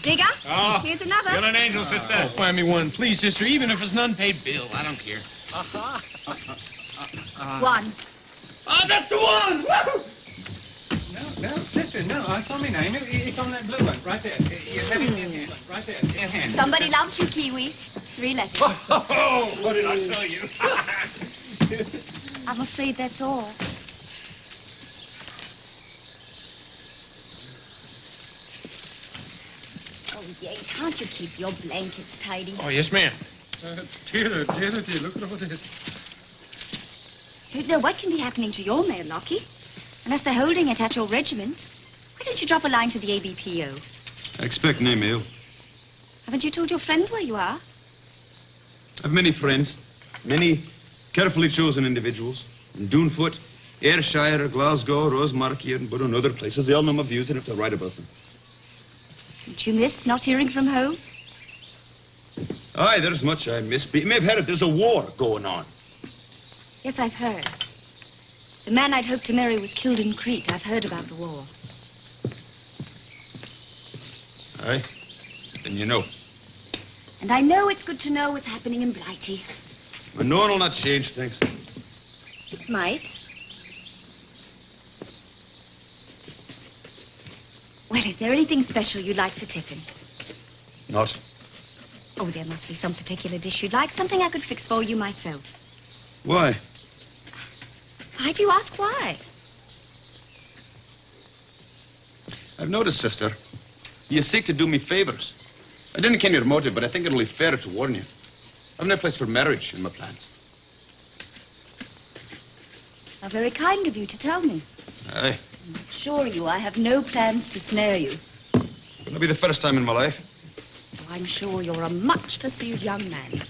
Digger? Oh, Here's another. You're an angel, sister. Oh, find me one, please, sister, even if it's an unpaid bill. I don't care. One. Oh, that's the one! Woo! No, sister, no. I saw my name. It's on that blue one, right there. You have it in hand, right there, in hand. Somebody loves you, Kiwi. 3 letters. Oh, what did I tell you? I'm afraid that's all. Oh, yay, can't you keep your blankets tidy? Oh, yes, ma'am. Dear, look at all this. Don't know what can be happening to your mail, Lockie. Unless they're holding it at your regiment. Why don't you drop a line to the ABPO? I expect no mail. Haven't you told your friends where you are? I've many friends, many carefully chosen individuals. In Doonfoot, Ayrshire, Glasgow, Rosemarkie, and but in other places. They all know my views and if they're right about them. Don't you miss not hearing from home? Aye, there's much I miss. But you may have heard it. There's a war going on. Yes, I've heard. The man I'd hoped to marry was killed in Crete. I've heard about the war. Aye, then you know. And I know it's good to know what's happening in Blighty. And no one will not change things. It might. Well, is there anything special you'd like for tiffin? Not. Oh, there must be some particular dish you'd like. Something I could fix for you myself. Why? Why do you ask why? I've noticed, sister. You seek to do me favors. I didn't ken your motive, but I think it'll be fair to warn you. I've no place for marriage in my plans. How very kind of you to tell me. Aye. Assure you, I have no plans to snare you. It'll be the first time in my life. Oh, I'm sure you're a much pursued young man.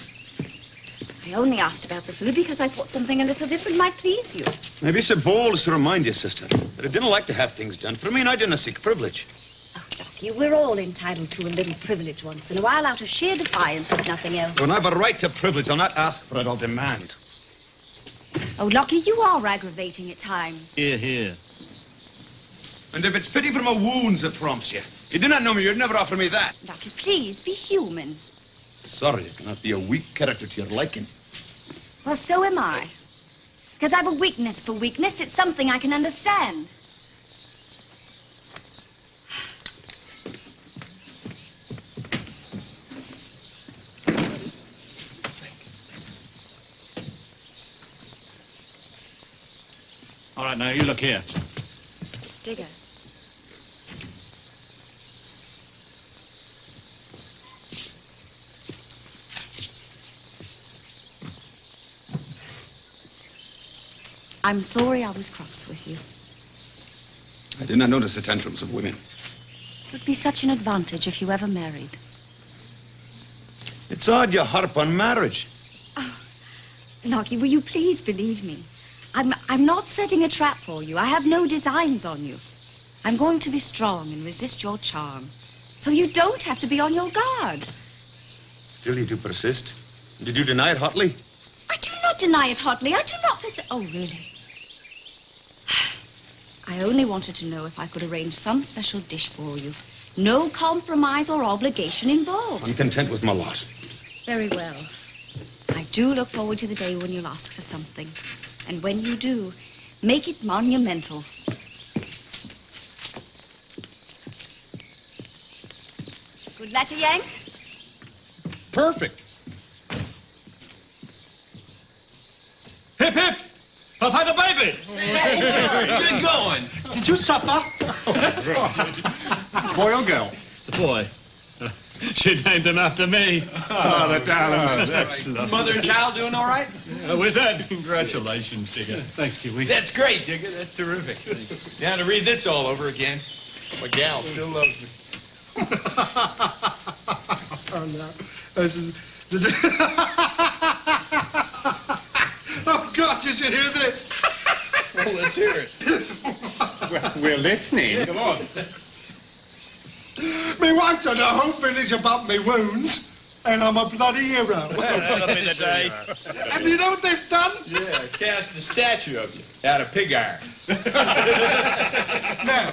I only asked about the food because I thought something a little different might please you. Maybe so bold as to remind you, sister, that I didn't like to have things done for me, and I didn't seek privilege. Oh, Lockie, we're all entitled to a little privilege once in a while out of sheer defiance of nothing else. When I've a right to privilege, I'll not ask for it, I'll demand. Oh, Lockie, you are aggravating at times. Here, here. And if it's pity for my wounds that prompts you, you do not know me, you'd never offer me that. Lockie, please, be human. Sorry, I cannot be a weak character to your liking. Well, so am I. Because I've a weakness for weakness. It's something I can understand. All right, now, you look here. Digger. I'm sorry I was cross with you. I did not notice the tantrums of women. It would be such an advantage if you ever married. It's odd you harp on marriage. Lockie, will you please believe me? I'm not setting a trap for you. I have no designs on you. I'm going to be strong and resist your charm. So you don't have to be on your guard. Still you do persist. Did you deny it hotly? I do not deny it hotly. I do not persist. Oh, really? I only wanted to know if I could arrange some special dish for you. No compromise or obligation involved. I'm content with my lot. Very well. I do look forward to the day when you'll ask for something. And when you do, make it monumental. Good letter, Yank? Perfect. Hip, hip! I've had a baby! Good going. Did you supper? Boy or girl? It's a boy. She named him after me. Oh, the darling. That's lovely. Mother and child doing all right? Wizard, congratulations, Digger. Thanks, Kiwi. That's great, Digger. That's terrific. Now to read this all over again. My gal still loves me. Oh, no. This is... Oh, God, you should hear this. Well, let's hear it. We're listening. Come on. Me wife done a whole village about me wounds, and I'm a bloody hero. That'll be the day. And you know what they've done? Yeah, cast a statue of you out of pig iron. No.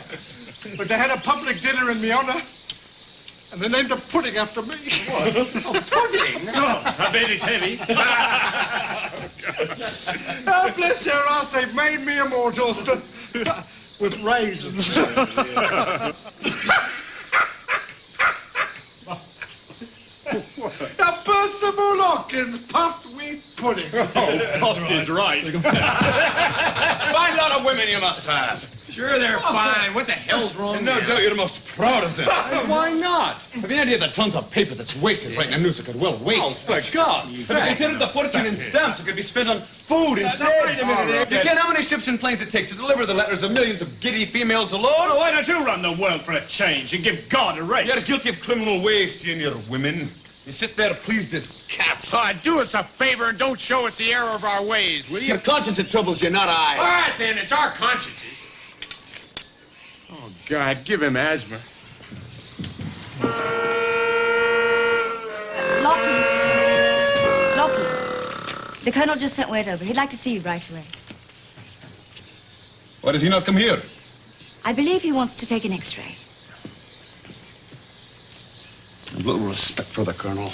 But they had a public dinner in me honor, and they named a pudding after me. What? Oh, pudding? Oh, I bet it's heavy. Oh, bless their hearts, they've made me immortal. With raisins. Now, Percival Hawkins puffed wheat pudding. Oh, puffed is right. Fine lot of women you must have. Sure, they're fine. What the hell's wrong And no here? doubt you're the most proud of them. Why not? Have you any idea of the tons of paper that's wasted writing a news that could well wait? Oh, for God's Have you sake. considered the fortune in stamps that could be spent on food instead? wait a minute, Do you know how many ships and planes it takes to deliver the letters of millions of giddy females alone? Well, why don't you run the world for a change and give God a race? You're guilty of criminal waste, you and your women. You sit there to please this cat. Do us a favor and don't show us the error of our ways, will It's you? your conscience that troubles you, not I. All right, then. It's our consciences. Oh, God, give him asthma. Lockie. The Colonel just sent word over. He'd like to see you right away. Why does he not come here? I believe he wants to take an X-ray. A little respect for the Colonel.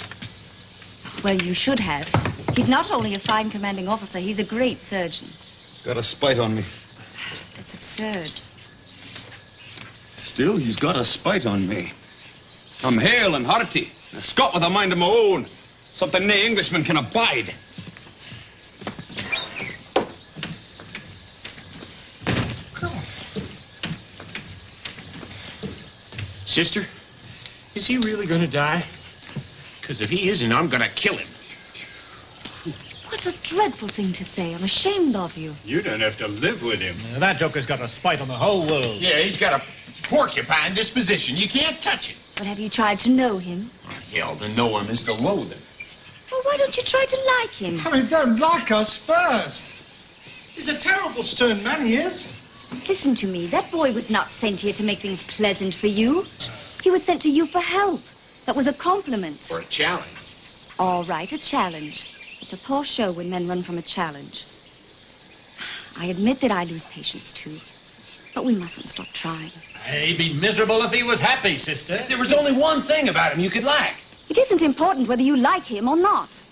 Well, you should have. He's not only a fine commanding officer, he's a great surgeon. He's got a spite on me. That's absurd. Still, he's got a spite on me. I'm hale and hearty, a Scot with a mind of my own. Something nae Englishman can abide. Sister, is he really going to die? Because if he isn't, I'm going to kill him. What a dreadful thing to say. I'm ashamed of you. You don't have to live with him. That joker's got a spite on the whole world. Yeah, he's got a porcupine disposition. You can't touch him. But have you tried to know him? Hell, to know him is to loathe him. Well, why don't you try to like him? I mean, don't like us first. He's a terrible stern man, he is. Listen to me. That boy was not sent here to make things pleasant for you. He was sent to you for help. That was a compliment. Or a challenge. All right, a challenge. It's a poor show when men run from a challenge. I admit that I lose patience, too. But we mustn't stop trying. He'd be miserable if he was happy, sister. There was only one thing about him you could like. It isn't important whether you like him or not.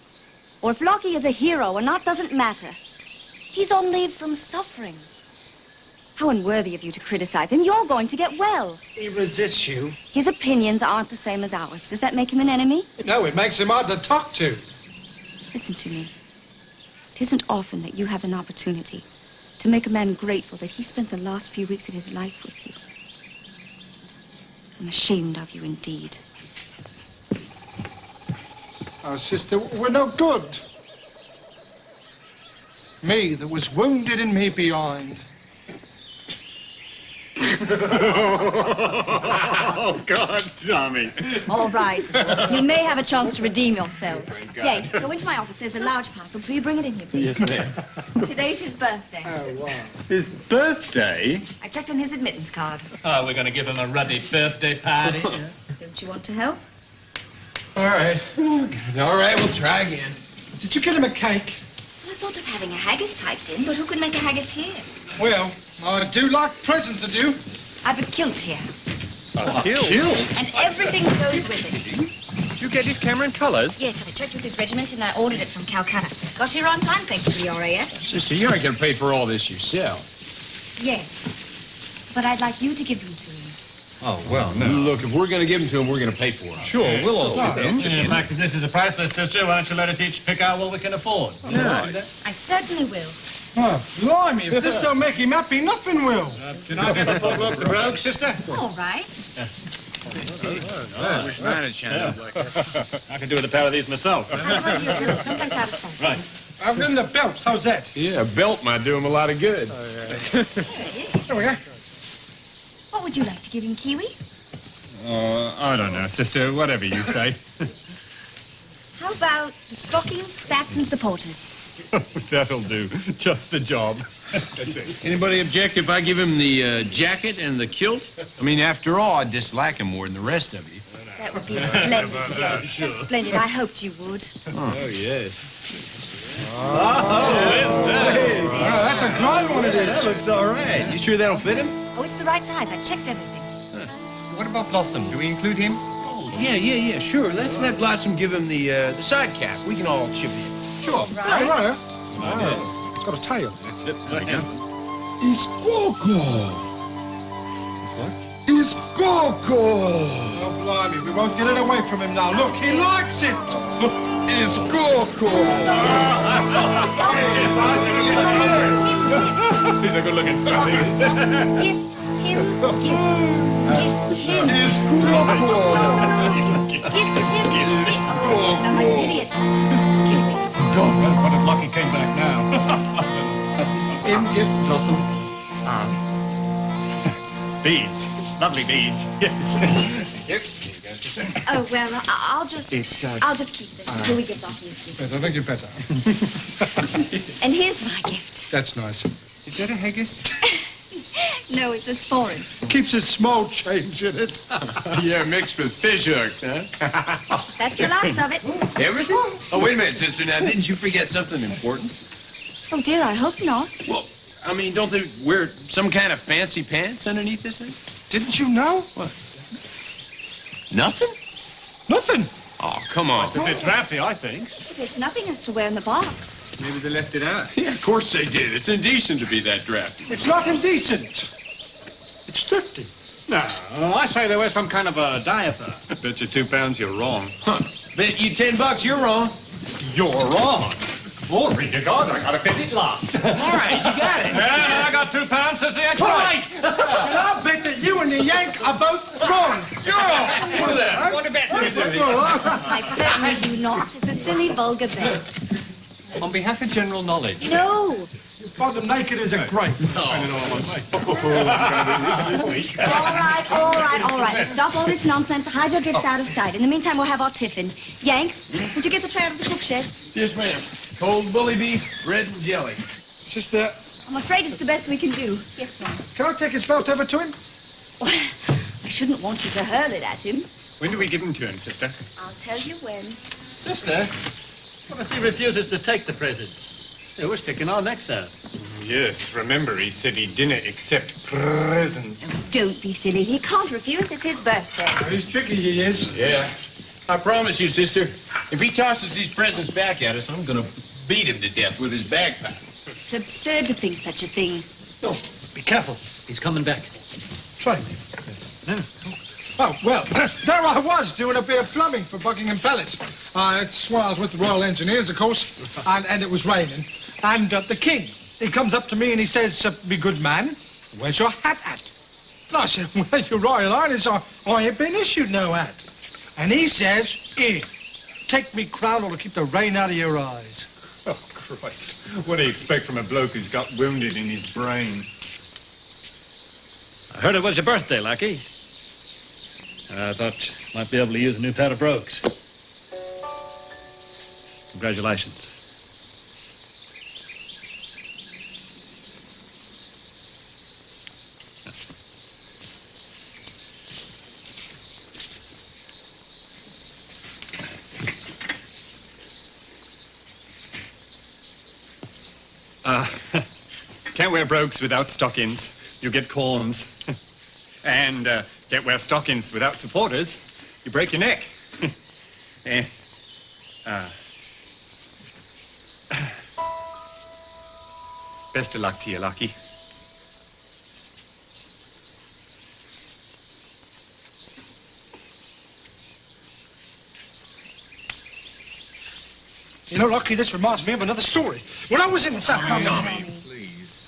Or if Lockie is a hero or not doesn't matter. He's on leave from suffering. How unworthy of you to criticize him. You're going to get well. He resists you. His opinions aren't the same as ours. Does that make him an enemy? No, it makes him hard to talk to. Listen to me. It isn't often that you have an opportunity to make a man grateful that he spent the last few weeks of his life with you. I'm ashamed of you indeed. Oh, sister, we're no good. Me that was wounded in me behind. Oh, God, Tommy. All right. You may have a chance to redeem yourself. Yay, go into my office. There's a large parcel, so you bring it in here, please. Yes, ma'am. Today's his birthday. Oh, wow. His birthday? I checked on his admittance card. Oh, we're going to give him a ruddy birthday party. Don't you want to help? All right. All right, we'll try again. Did you get him a cake? Well, I thought of having a haggis piped in, but who could make a haggis here? Well, I do like presents, I do. I've a kilt here, Killed? and everything goes with it. Did you get his camera in colours? Yes, I checked with his regiment, and I ordered it from Calcutta. Got here on time, thanks to the RAF. Sister, you ain't going to pay for all this yourself. Yes, but I'd like you to give them to him. Oh, well, no. Look, if we're going to give them to him, we're going to pay for them. Sure, we'll all chip in. In fact, if this is a price list, sister, why don't you let us each pick out what we can afford? I certainly will. Oh, blimey, if this don't make him happy, nothing will. Can I give a full look the rogue, sister? All right. I can do with a pair of these myself. I'll go to your village, someplace out of sight. Right. I've got the belt. How's that? Yeah, a belt might do him a lot of good. There it is. There we go. What would you like to give him, Kiwi? I don't know, sister, whatever you say. How about the stockings, spats, and supporters? That'll do. Just the job. That's it. Anybody object if I give him the jacket and the kilt? I mean, after all, I dislike him more than the rest of you. That would be splendid, Yank. Just splendid. I hoped you would. Oh, yes. Oh, that's a grand one it is. That looks all right. You sure that'll fit him? Oh, it's the right size. I checked everything. What about Blossom? Do we include him? Yeah, sure. Let's let Blossom give him the side cap. We can all chip in. Sure. Right, right. Oh, it's got a tail. That's it. There you go. It's Coco. It's what? It's Coco. Oh, blimey, we won't get it away from him now. Look, he likes it. It's Coco. He's a good-looking stuff. Gift him. It's Coco. Gift him. Sound like an idiot. God, what if Lucky came back now? In gift. Blossom. Beads. Lovely beads. Yes. Here you go, sister. Oh, well, I'll just keep this until we get Lucky his Yes, gifts. I think you'd better. And here's my gift. That's nice. Is that a haggis? No, it's a sporran. Keeps his small change in it. Yeah, mixed with fish hooks, huh? That's the last of it. Everything? Oh, wait a minute, sister. Now, didn't you forget something important? Oh, dear, I hope not. Well, I mean, don't they wear some kind of fancy pants underneath this thing? Didn't you know? What? Nothing? Nothing. Oh, come on. It's a bit drafty, I think. There's nothing else to wear in the box. Maybe they left it out. Yeah, of course they did. It's indecent to be that drafty. It's not indecent. It's thrifty. No, I say there was some kind of a diaper. Bet you £2 you're wrong. Bet you $10 you're wrong. You're wrong. Glory to God, I got a bet at last. All right, you got it. Yeah, I got £2. Says the extra. Right. And I'll bet that you and the Yank are both wrong. You're wrong. What of that? What a bet, sister. I certainly do not. It's a silly, vulgar bet. On behalf of general knowledge. No. Bottom naked is a grape. All right. Let's stop all this nonsense. Hide your gifts out of sight. In the meantime, we'll have our tiffin. Yank, would you get the tray out of the cook shed? Yes, ma'am. Cold bully beef, bread and jelly. Sister, I'm afraid it's the best we can do. Yes, Tom. can I take his belt over to him? Well, I shouldn't want you to hurl it at him. When do we give them to him, sister? I'll tell you when. Sister, what if he refuses to take the presents? Yeah, we're sticking our necks out. Yes, remember he said he didn't accept presents. Don't be silly. He can't refuse. It's his birthday. He's tricky, he is. Yeah. I promise you, sister, if he tosses these presents back at us, I'm gonna beat him to death with his bagpipe. It's absurd to think such a thing. No, be careful. He's coming back. Try me. Oh, well, there I was doing a bit of plumbing for Buckingham Palace. It's when I was with the Royal Engineers, of course, and it was raining. And the king, he comes up to me and he says, "Be good man, where's your hat at?" And I said, "Well, your Royal Highness, I ain't been issued no hat." And he says, "Here, take me crown or to keep the rain out of your eyes." Oh, Christ. What do you expect from a bloke who's got wounded in his brain? I heard it was your birthday, Lucky. I thought you might be able to use a new pair of brogues. Congratulations. Can't wear brogues without stockings. You get corns. And can't wear stockings without supporters. You break your neck. Best of luck to you, Lucky. You know, Lucky, this reminds me of another story. When I was in the South Tommy, please.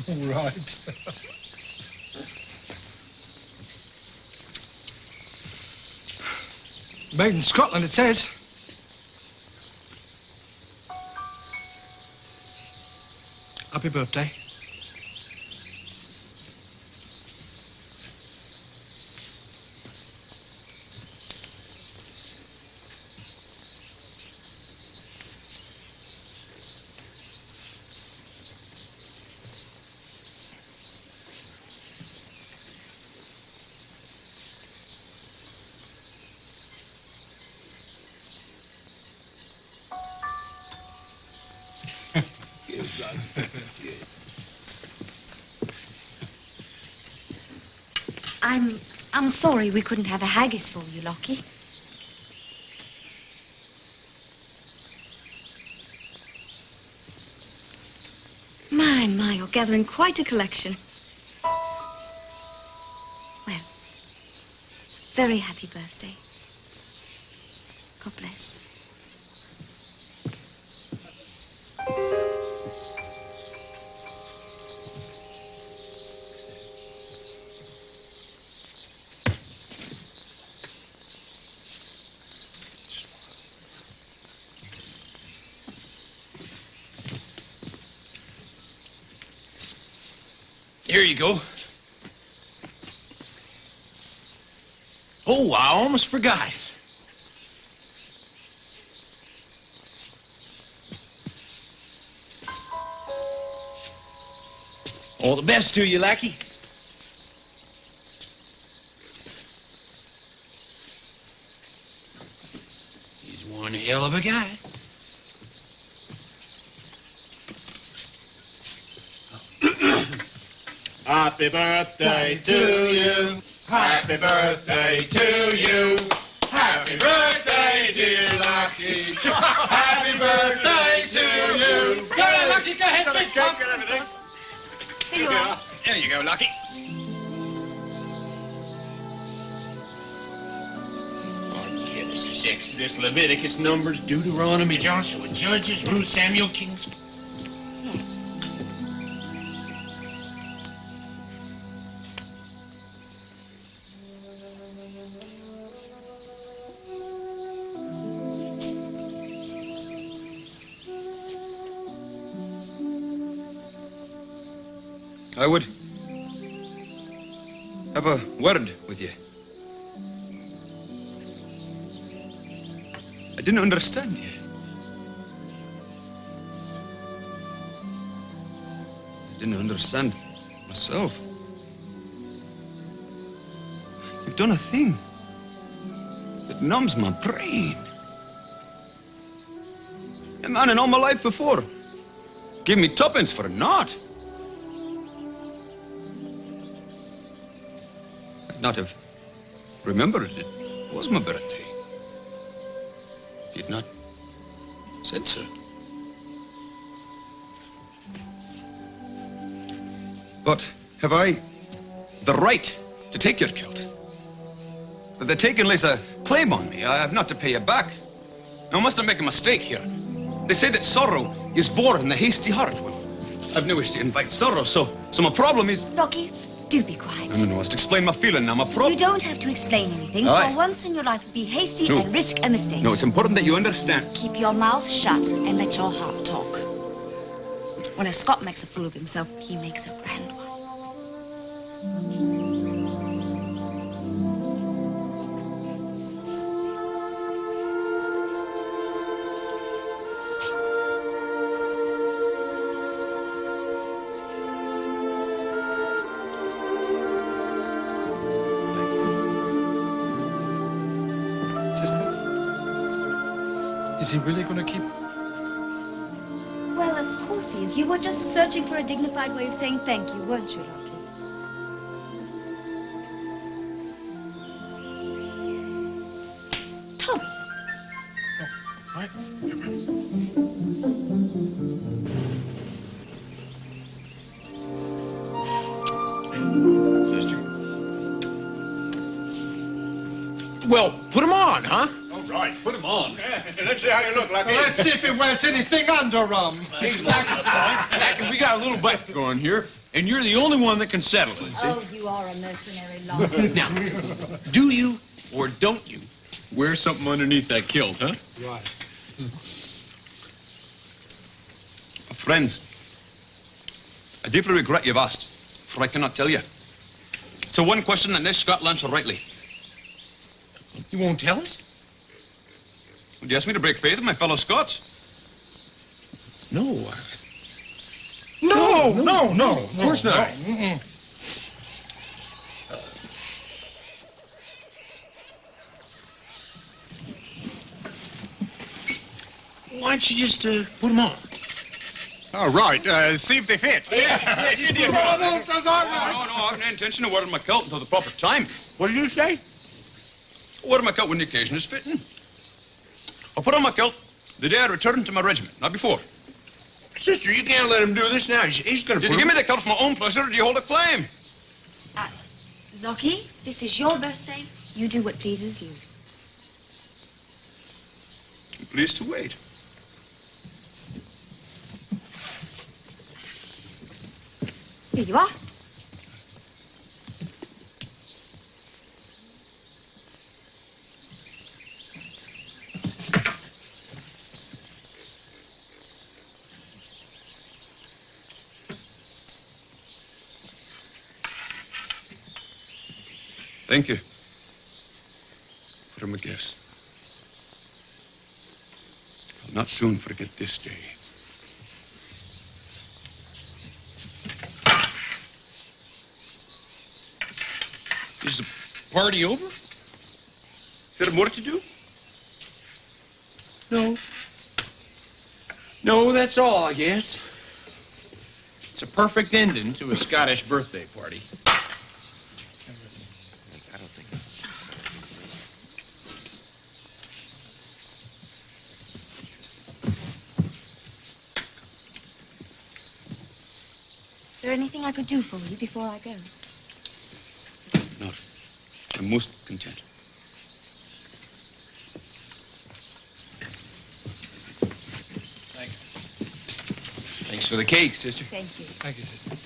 All right. Made in Scotland, it says. Happy birthday. I'm sorry we couldn't have a haggis for you, Lockie. My, you're gathering quite a collection. Well, very happy birthday. God bless. Here you go. Oh, I almost forgot. All the best to you, lackey. He's one hell of a guy. Happy birthday to you. Happy birthday to you. Happy birthday, dear Lucky. Happy birthday to you. Go ahead, Lucky, go ahead. Big Cake and everything. Here you are. There you go, Lucky. Genesis, Exodus, Leviticus, Numbers, Deuteronomy, Joshua, Judges, Ruth, Samuel, Kings. I would have a word with you. I didn't understand you. I didn't understand myself. You've done a thing that numbs my brain. A man in all my life before gave me tuppence for naught. I'd not have remembered it was my birthday if you'd not said so. But have I the right to take your kilt? The taking lays a claim on me. I have not to pay you back. Now, I must not make a mistake here. They say that sorrow is born in the hasty heart. Well, I've no wish to invite sorrow, so my problem is... Lockie, do be quiet. No, I must explain my feeling now. My problem... You don't have to explain anything. Aye. For once in your life, be hasty No. and risk a mistake. No, it's important that you understand. Keep your mouth shut and let your heart talk. When a Scot makes a fool of himself, he makes a grand one. Is he really going to keep... Well, of course he is. You were just searching for a dignified way of saying thank you, weren't you, Lockie? Tommy. Sister. Well, put him on, huh? All right, put him on. Let's see how you look, Lucky. Well, let's see if he wears anything under him. Exactly. We got a little bet going here, and you're the only one that can settle it, see? Oh, you are a mercenary lot. Now, do you or don't you wear something underneath that kilt, huh? Right. Friends, I deeply regret you've asked, for I cannot tell you. It's the one question that no Scot answer rightly. You won't tell us? Would you ask me to break faith with my fellow Scots? No. No. Of course not. Why don't you just put him on? Oh, right. See if they fit. No, I have no intention of wearing my kilt until the proper time. What did you say? Wear my kilt when the occasion is fitting. I'll put on my kilt the day I return to my regiment, not before. Sister, you can't let him do this now. He's gonna Did you give me the kilt for my own pleasure, or do you hold a claim? Lockie, this is your birthday. You do what pleases you. I'm pleased to wait. Here you are. Thank you for my gifts. I'll not soon forget this day. Is the party over? Is there more to do? No. No, that's all, I guess. It's a perfect ending to a Scottish birthday party. I don't think. Is there anything I could do for you before I go? Not. I'm most content. Thanks for the cake, sister. Thank you. Thank you, sister.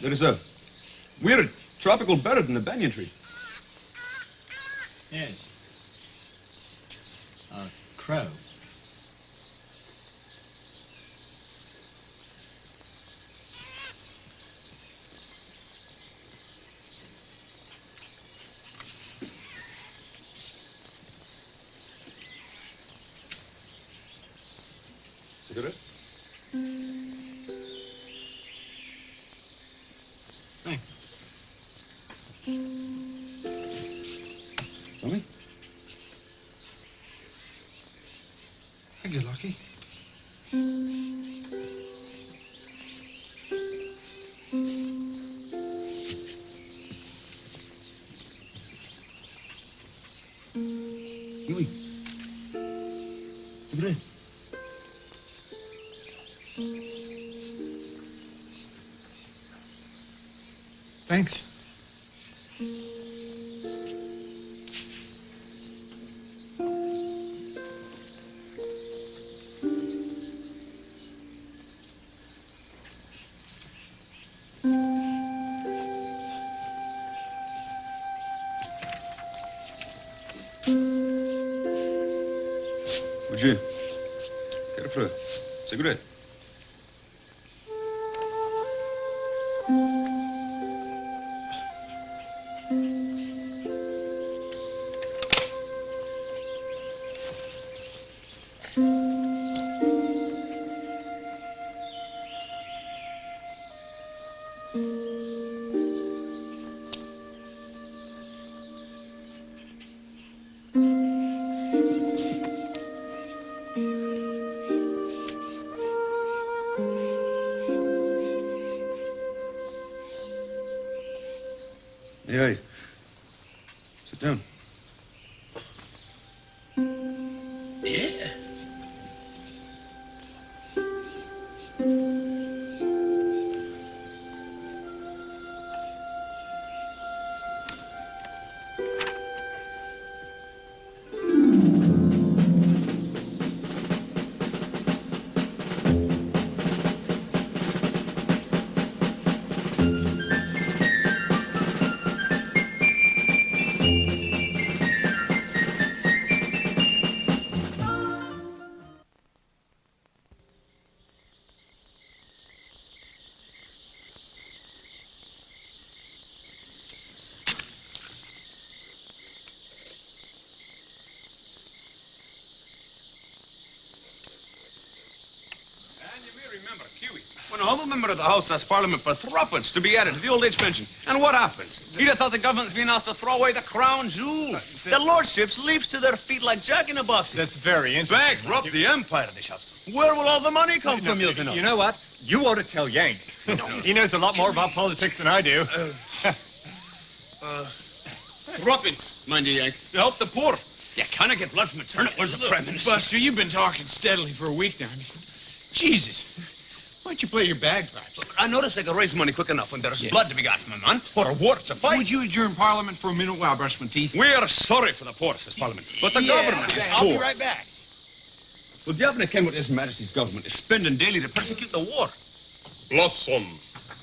There is a weird tropical bird in the banyan tree. Yes. A crow. Cigarette? Thanks. Tommy? Thank you, Lockie. Louis. Cigarette? Thanks. Would you care for a cigarette? Hey, sit down. Yeah. Remember, Huey, when a humble member of the House asks Parliament for threepence to be added to the old age pension, and what happens? You'd have thought the government's being asked to throw away the crown jewels. The lordships leaps to their feet like jack-in-the-boxes. That's very interesting. Bankrupt the empire, they shout. Where will all the money come from, you know? You know what? You ought to tell Yank. He knows a lot more about politics than I do. Threepence, mind you, Yank, to help the poor. You cannot get blood from a turnip. Where's the Prime Minister? Buster, you've been talking steadily for a week now. Jesus. Why don't you play your bagpipes? I noticed I could raise money quick enough when there's blood to be got from a man, or a war to fight. Would you adjourn Parliament for a minute while I brush my teeth? We are sorry for the poor, says Parliament, but the government is I'll poor. be right back. Well, do you happen to ken what His Majesty's government is spending daily to persecute the war? Blossom.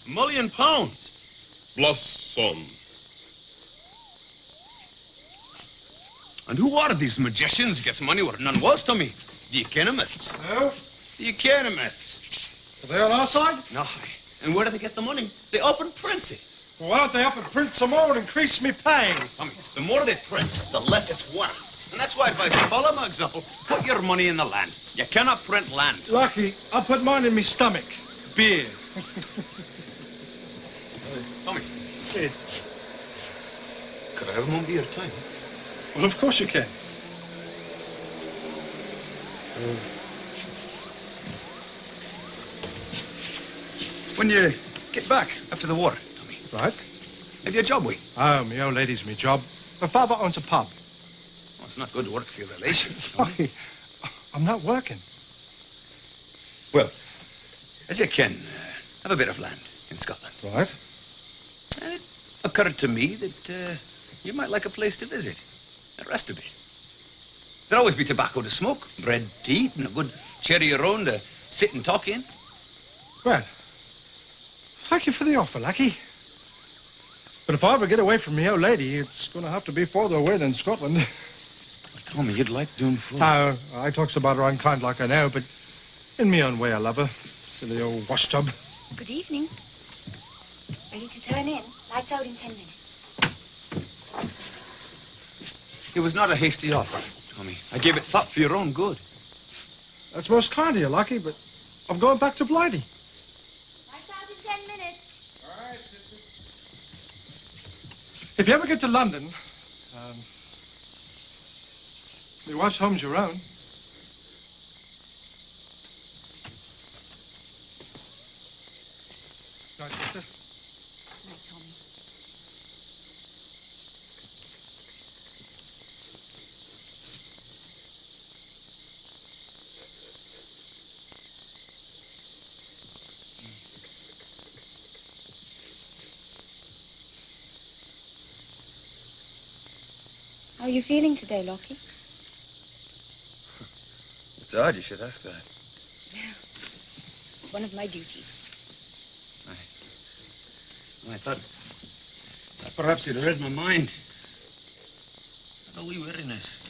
£1 million. Blossom. And who are these magicians who gets money where none was, Tommy? The economists. No? The economists. Are they on our side? No. And where do they get the money? They up and print it. Well, why don't they up and print some more and increase me pay? Tommy, the more they print, the less it's worth. And that's why I advise you, follow my example. Put your money in the land. You cannot print land. Lucky, I'll put mine in me stomach. Beer. Tommy. Hey. Could I have a moment of your time? Well, of course you can. When you get back after the war, Tommy, Right. have you a job waiting? Oh, me old lady's me job. My father owns a pub. Well, it's not good to work for your relations, Tommy. Lucky, I'm not working. Well, as you can, have a bit of land in Scotland. Right. And it occurred to me that you might like a place to visit. Rest a bit. There'll always be tobacco to smoke, bread to eat, and a good chair of your own to sit and talk in. Well, thank you for the offer, Lucky. But if I ever get away from me old lady, it's going to have to be further away than Scotland. Well, Tommy, you'd like doing fun. I talks about her unkind like I know, but in me own way I love her. Silly old wash tub. Good evening. Ready to turn in? Lights out in 10 minutes. It was not a hasty offer, Tommy. I gave it thought for your own good. That's most kind of you, Lucky, but I'm going back to Blighty. Lights out in 10 minutes. All right, sister. If you ever get to London, your wife's home's your own. Night, sister. Night, Tommy. How are you feeling today, Lockie? It's odd you should ask that. It's one of my duties. I thought perhaps you'd read my mind. I have a wee weariness.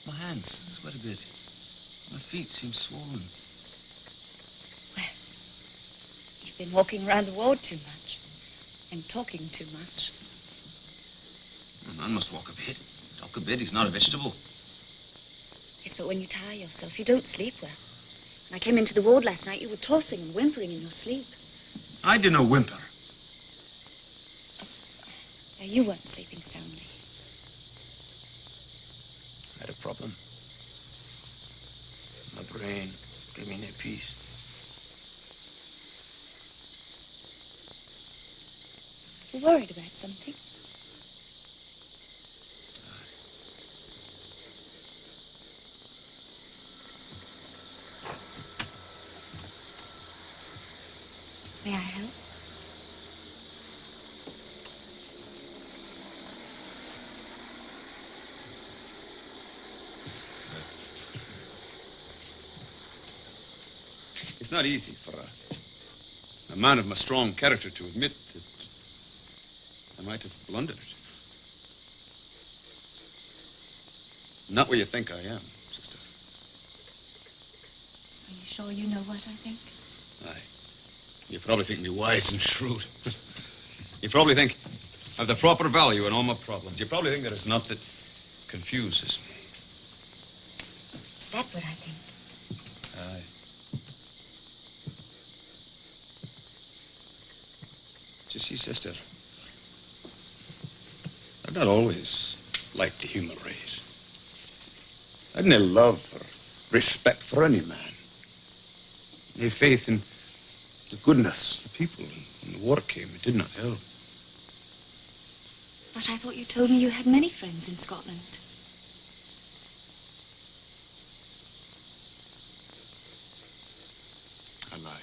My hands sweat a bit. My feet seem swollen. You've been walking around the ward too much and talking too much. A man must walk a bit. Talk a bit. He's not a vegetable. Yes, but when you tire yourself, you don't sleep well. When I came into the ward last night, you were tossing and whimpering in your sleep. I didn't whimper. No, you weren't sleeping soundly. I had a problem. My brain gave me no peace. You're worried about something? May I help? It's not easy for a man of my strong character to admit that I might have blundered. Not what you think I am, sister. Are you sure you know what I think? Aye. You probably think me wise and shrewd. You probably think I've the proper value in all my problems. You probably think that it's not that confuses me. Is that what I think? Aye. You see, sister, I've not always liked the human race. I'd no love or respect for any man. No faith in the goodness of people. When the war came, it did not help. But I thought you told me you had many friends in Scotland. I lied.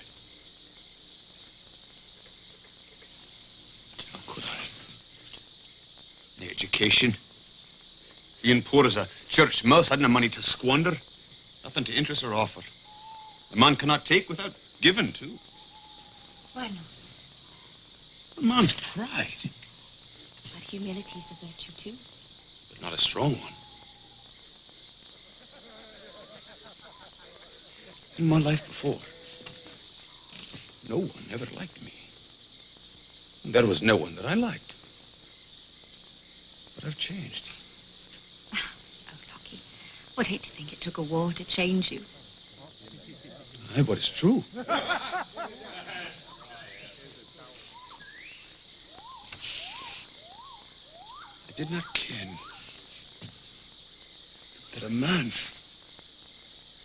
How could I? The education. Being poor as a church mouse, hadn't money to squander. Nothing to interest or offer. A man cannot take without giving, too. Why not? A man's pride, But humility's a virtue, too. but not a strong one. In my life before, no one ever liked me. And there was no one that I liked. But I've changed. Oh, Lockie, I'd hate to think it took a war to change you. Aye, but it's true. I did not ken that a man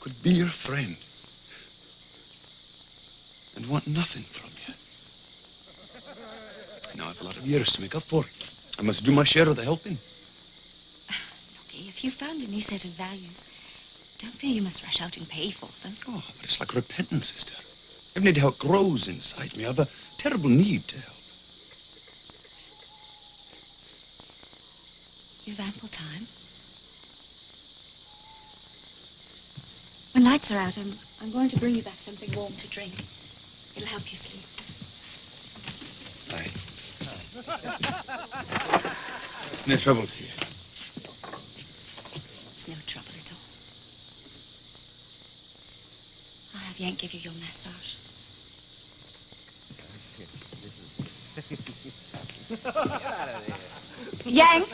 could be your friend and want nothing from you. Now I've a lot of years to make up for. I must do my share of the helping. Lockie, if you found a new set of values, don't feel you must rush out and pay for them. Oh, but it's like repentance, sister. Every need how it grows inside me. I've a terrible need to help. You've ample time. When lights are out, I'm going to bring you back something warm to drink. It'll help you sleep. Aye. It's no trouble to you. It's no trouble at all. I'll have Yank give you your massage. Yank!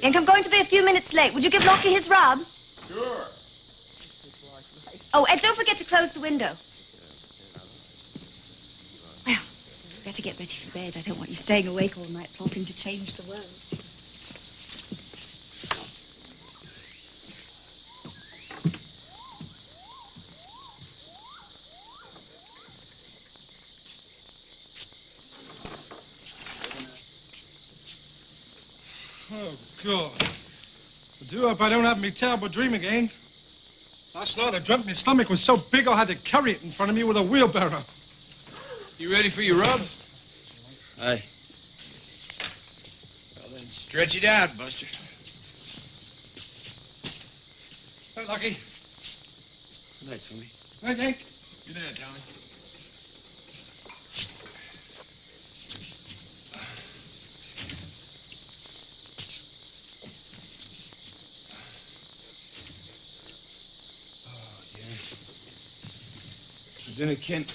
Yank, I'm going to be a few minutes late. Would you give Lockie his rub? Sure. Oh, and don't forget to close the window. Well, better get ready for bed. I don't want you staying awake all night plotting to change the world. Oh, God. I do hope I don't have me terrible dream again. Last night I dreamt my stomach was so big I had to carry it in front of me with a wheelbarrow. You ready for your rub? Aye. Well, then stretch it out, Buster. Hey, Lucky. Good night, Tommy. Hey, Yank. Good night, Tommy. Then again,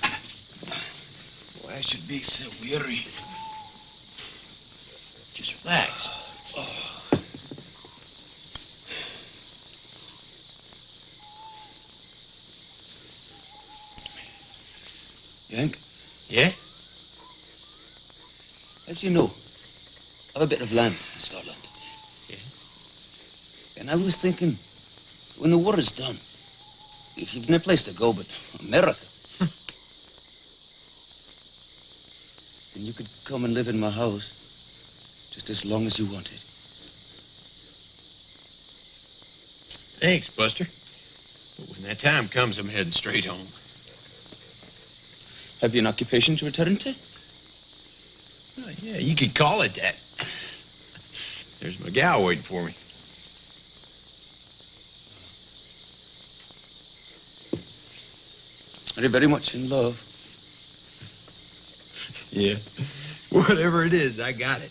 why I should be so weary. Just relax. Yank, Yeah? as you know, I have a bit of land in Scotland. Yeah. And I was thinking, when the war is done, if you've no place to go but America, then you could come and live in my house just as long as you wanted. Thanks, Buster. But when that time comes, I'm heading straight home. Have you an occupation to return to? Oh, yeah, you could call it that. There's my gal waiting for me. Are you very much in love? Yeah. Whatever it is, I got it.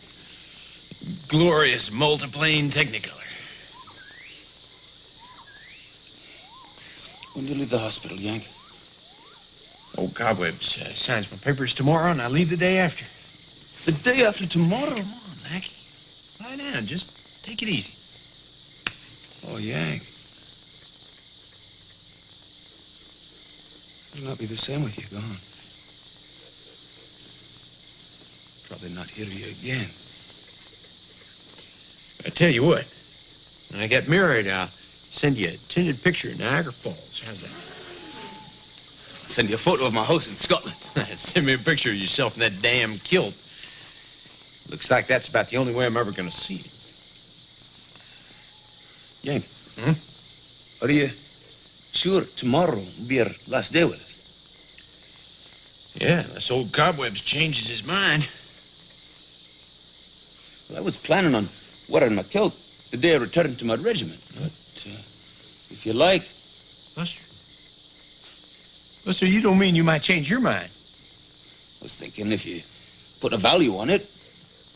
Glorious multiplane Technicolor. When do you leave the hospital, Yank? Old Cobwebs signs my papers tomorrow, and I leave the day after. The day after tomorrow? Come on, Lackey. Lie down. Just take it easy. Oh, Yank. It'll not be the same with you gone. probably not hear you again. I tell you what, when I get married, I'll send you a tinted picture of Niagara Falls. How's that? I'll send you a photo of my house in Scotland. Send me a picture of yourself in that damn kilt. Looks like that's about the only way I'm ever gonna see it. Yank. Are you sure tomorrow will be our last day with us? Yeah, this old Cobwebs changes his mind. Well, I was planning on wearing my kilt the day I returned to my regiment. But if you like... Buster, you don't mean you might change your mind? I was thinking if you put a value on it,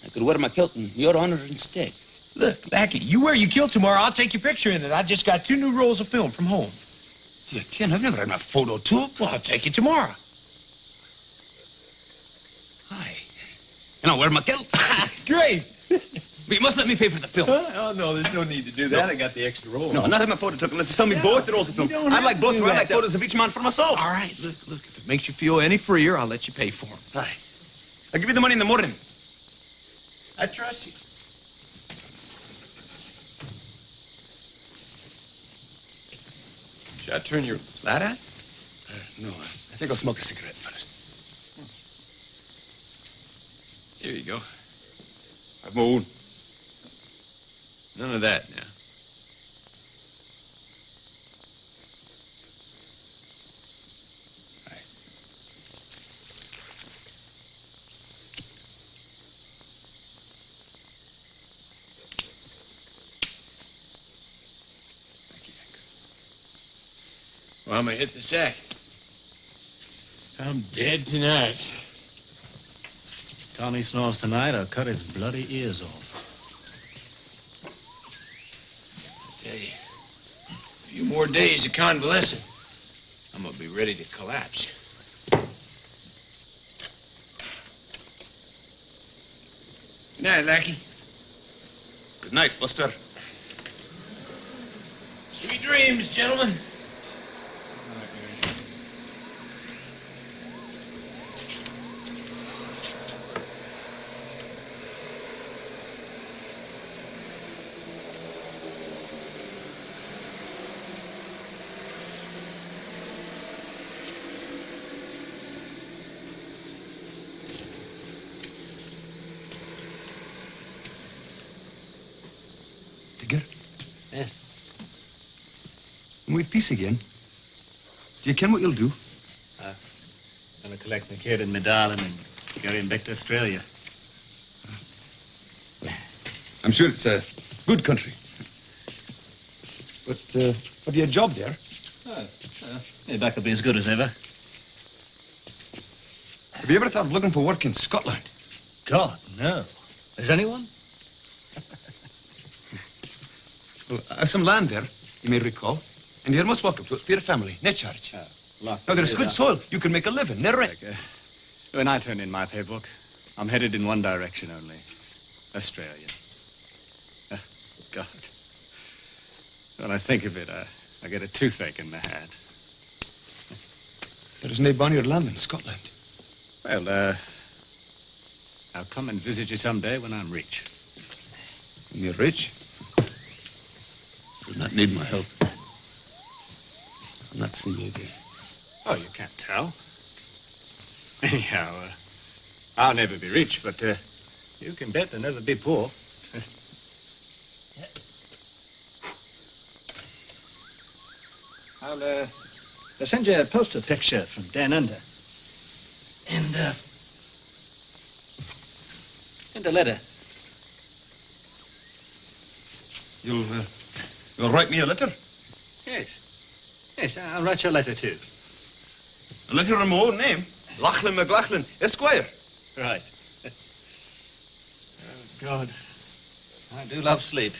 I could wear my kilt in your honor instead. Look, Lackey, you wear your kilt tomorrow, I'll take your picture in it. I just got 2 new rolls of film from home. Yeah, Ken, I've never had my photo took. Well, I'll take it tomorrow. Hi. And I'll wear my kilt. Great. But you must let me pay for the film. Oh, no, there's no need to do that. I got the extra roll. No, I'm not having my photo took unless you sell me both the rolls of film. I'd like both. I'd like photos of each man for myself. All right, look, if it makes you feel any freer, I'll let you pay for them. Hi. I'll give you the money in the morning. I trust you. Should I turn your light on? No, I think I'll smoke a cigarette first. Here you go. I've my own. None of that now. Well, I'm gonna hit the sack. I'm dead tonight. Tommy snores tonight, I'll cut his bloody ears off. I tell you, a few more days of convalescing, I'm gonna be ready to collapse. Good night, Lackey. Good night, Buster. Sweet dreams, gentlemen. Yes. And we've peace again. Do you ken what you'll do? I'm gonna collect my kid and my darling and carry him back to Australia. I'm sure it's a good country. But have you a job there? Maybe back will be as good as ever. Have you ever thought of looking for work in Scotland? God, no. Is anyone? Well, I have some land there, you may recall. And you're most welcome to it for your family, no charge. Now, there's good soil. You can make a living, no rent. When I turn in my paybook, I'm headed in one direction only. Australia. God. When I think of it, I get a toothache in my head. There's no bonnier land in Scotland. Well, I'll come and visit you someday when I'm rich. When you're rich? You'll not need my help. I'm not seeing you again. Oh, you can't tell. Anyhow, I'll never be rich, but you can bet I'll never be poor. I'll send you a poster picture from down under. And a letter. You'll write me a letter? Yes. Yes, I'll write you a letter, too. A letter in my own name? Lachlan McLachlan, Esquire. Right. Oh, God. I do love sleep.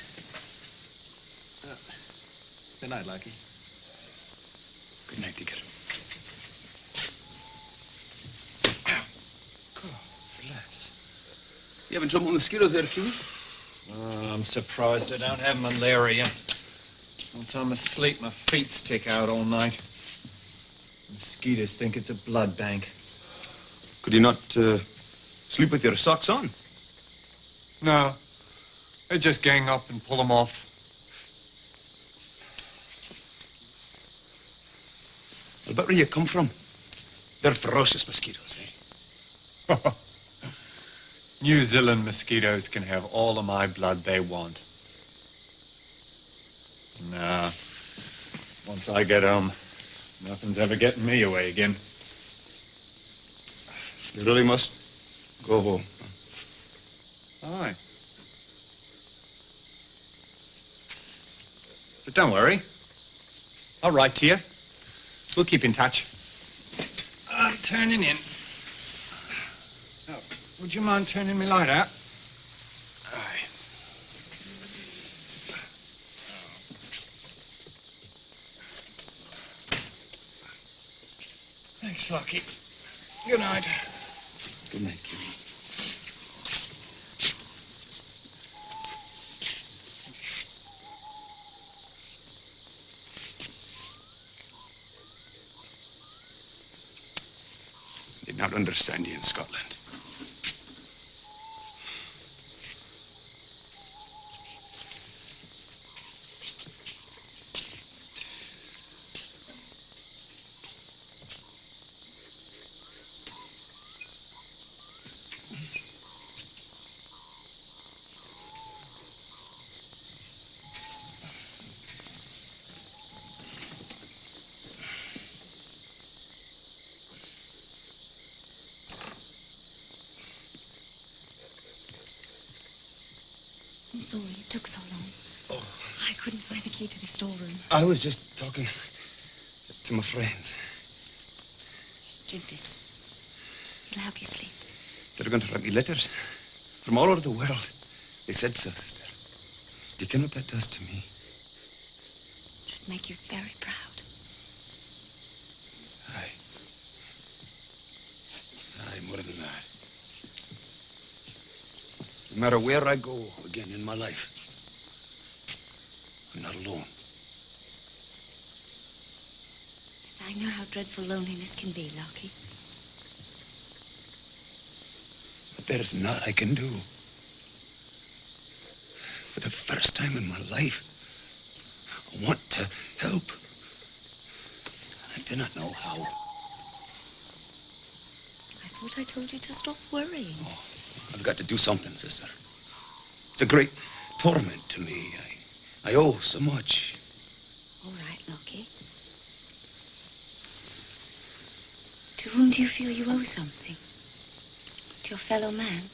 Good night, Lucky. Good night, Digger. God bless. You having trouble with mosquitoes there, Q? Oh, I'm surprised I don't have malaria. Once I'm asleep, my feet stick out all night. Mosquitoes think it's a blood bank. Could you not Sleep with your socks on? No. They just gang up and pull them off. Well, but where you come from? They're ferocious mosquitoes, eh? New Zealand mosquitoes can have all of my blood they want. Nah. Once I get home, nothing's ever getting me away again. You really must go home. Aye. But don't worry. I'll write to you. We'll keep in touch. I'm turning in. Oh, would you mind turning me light out? Aye. Thanks, Lockie. Good night. Good night, Kitty. Did not understand you in Scotland. I'm sorry it took so long. Oh. I couldn't find the key to the storeroom. I was just talking to my friends. Drink this. It'll help you sleep. They're going to write me letters from all over the world. They said so, sister. Do you know what that does to me? It should make you very proud. Aye. Aye, more than that. No matter where I go again in my life, I'm not alone. Yes, I know how dreadful loneliness can be, Lockie. But there is naught I can do. For the first time in my life, I want to help. I do not know how. I thought I told you to stop worrying. Oh, I've got to do something, sister. It's a great torment to me. I owe so much. All right, Lockie. To whom do you feel you owe something? To your fellow man?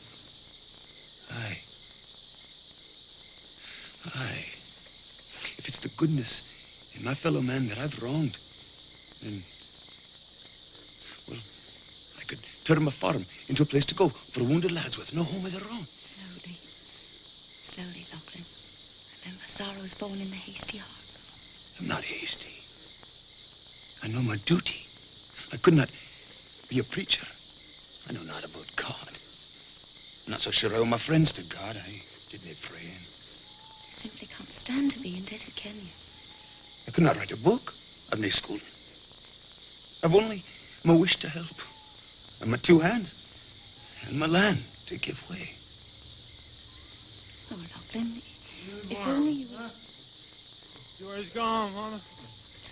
Aye. Aye. If it's the goodness in my fellow man that I've wronged, then, well, I could turn my farm into a place to go for wounded lads with no home of their own. Slowly. Slowly, Lachlan. Remember, sorrow's born in the hasty heart. I'm not hasty. I know my duty. I could not be a preacher. I know not about God. I'm not so sure I owe my friends to God. I did me praying. You simply can't stand to be indebted, can you? I could not write a book. I've no schooling. I've only my wish to help. And my two hands. And my land to give way. Oh, Lachlan, if only you were... Joy's gone, Mama.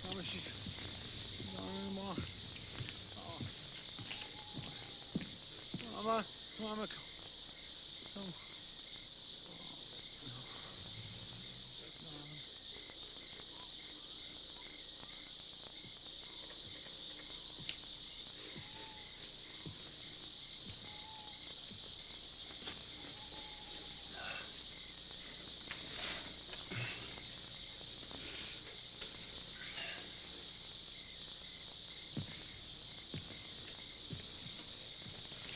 Mama, she's gone anymore. Oh. Mama, come.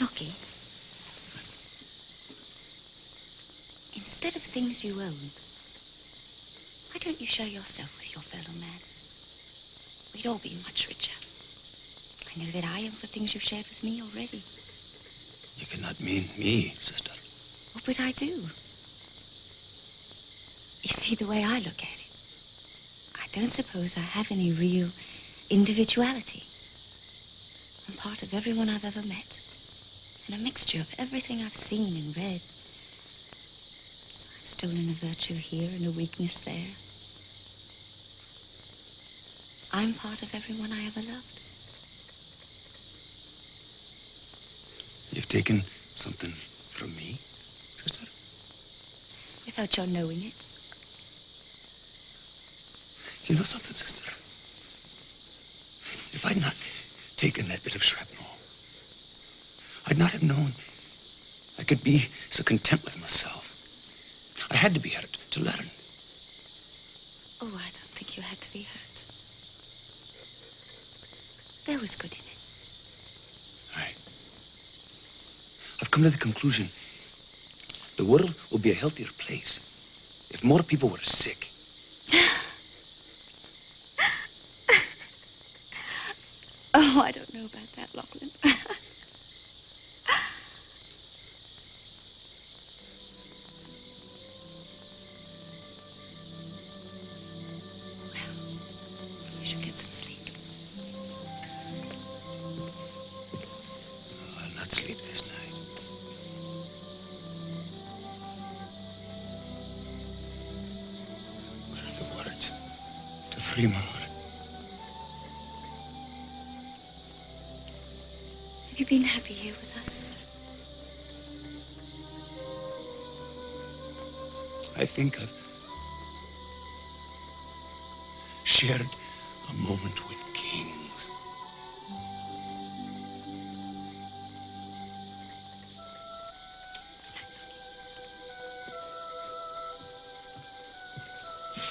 Lockie, instead of things you own, why don't you share yourself with your fellow man? We'd all be much richer. I know that I am for things you've shared with me already. You cannot mean me, sister. What would I do? You see, the way I look at it, I don't suppose I have any real individuality. I'm part of everyone I've ever met. and a mixture of everything I've seen and read. I've stolen a virtue here and a weakness there. I'm part of everyone I ever loved. You've taken something from me, sister? Without your knowing it. Do you know something, sister? If I'd not taken that bit of shrapnel, I'd not have known I could be so content with myself. I had to be hurt to learn. Oh, I don't think you had to be hurt. There was good in it. Right. I've come to the conclusion the world will be a healthier place if more people were sick. Oh, I don't know about that, Lachlan. You should get some sleep. I'll not sleep this night. Where are the words to free my heart? Have you been happy here with us? I think I've shared a moment with kings.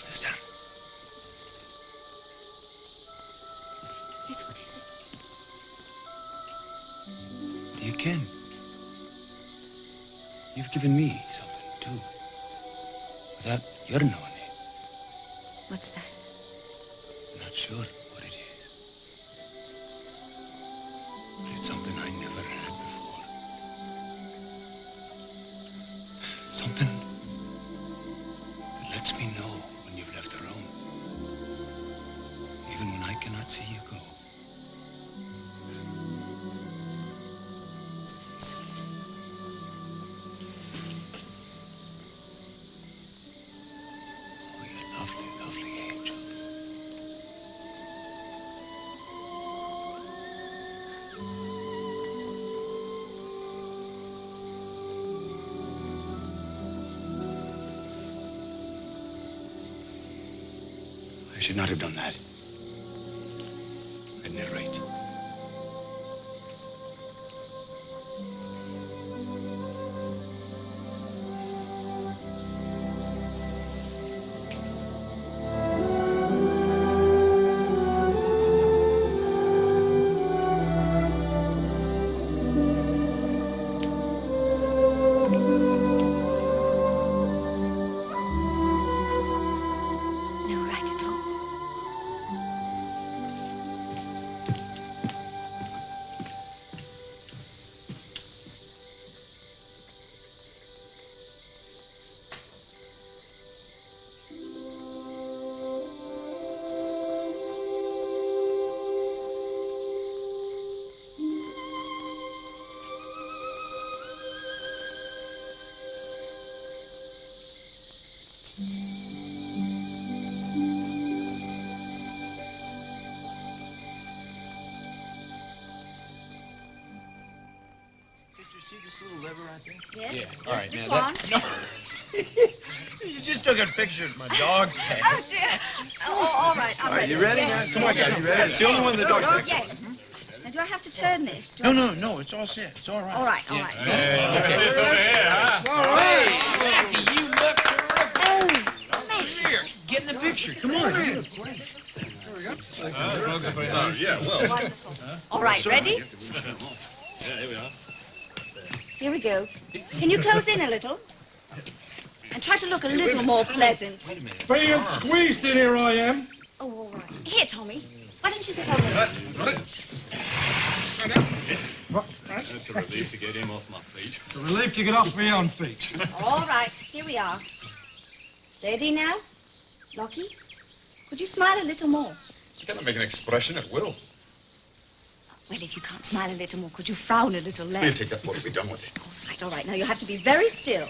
Sister. Yes, what is it? You can. You've given me something, too. Without your knowing it. What's that? I'm not sure what it is. But it's something I never had before. Something that lets me know when you've left the room. Even when I cannot see you go. It's very sweet. Oh, you lovely, lovely angel. I should not have done that. I had no right. No right at all. Sister, see this little lever right there? Yes? Yeah. All right, This now one? You just took a picture of my dog tag. Oh, dear. Oh, all right. I'm ready. You ready now? Come on, guys. You ready? It's the only one the dog picked. Yeah. Now, do I have to turn this? No, it's all set. It's all right. All right, all right. Hey, Matthew, you look terrific. Oh, smash. Here, get in the picture. Come on. You look great. Wonderful. All right, ready? Yeah, here we are. Here we go. Can you close in a little? And try to look a little more pleasant. Being squeezed in here I am. Oh, all right. Here, Tommy. Why don't you sit over there? That's a relief to get him off my feet. It's a relief to get off my own feet. All right, here we are. Ready now? Lockie, could you smile a little more? You gotta make an expression at will. Well, if you can't smile a little more, could you frown a little less? We'll take that photo. Be done with it. All right. Now you have to be very still.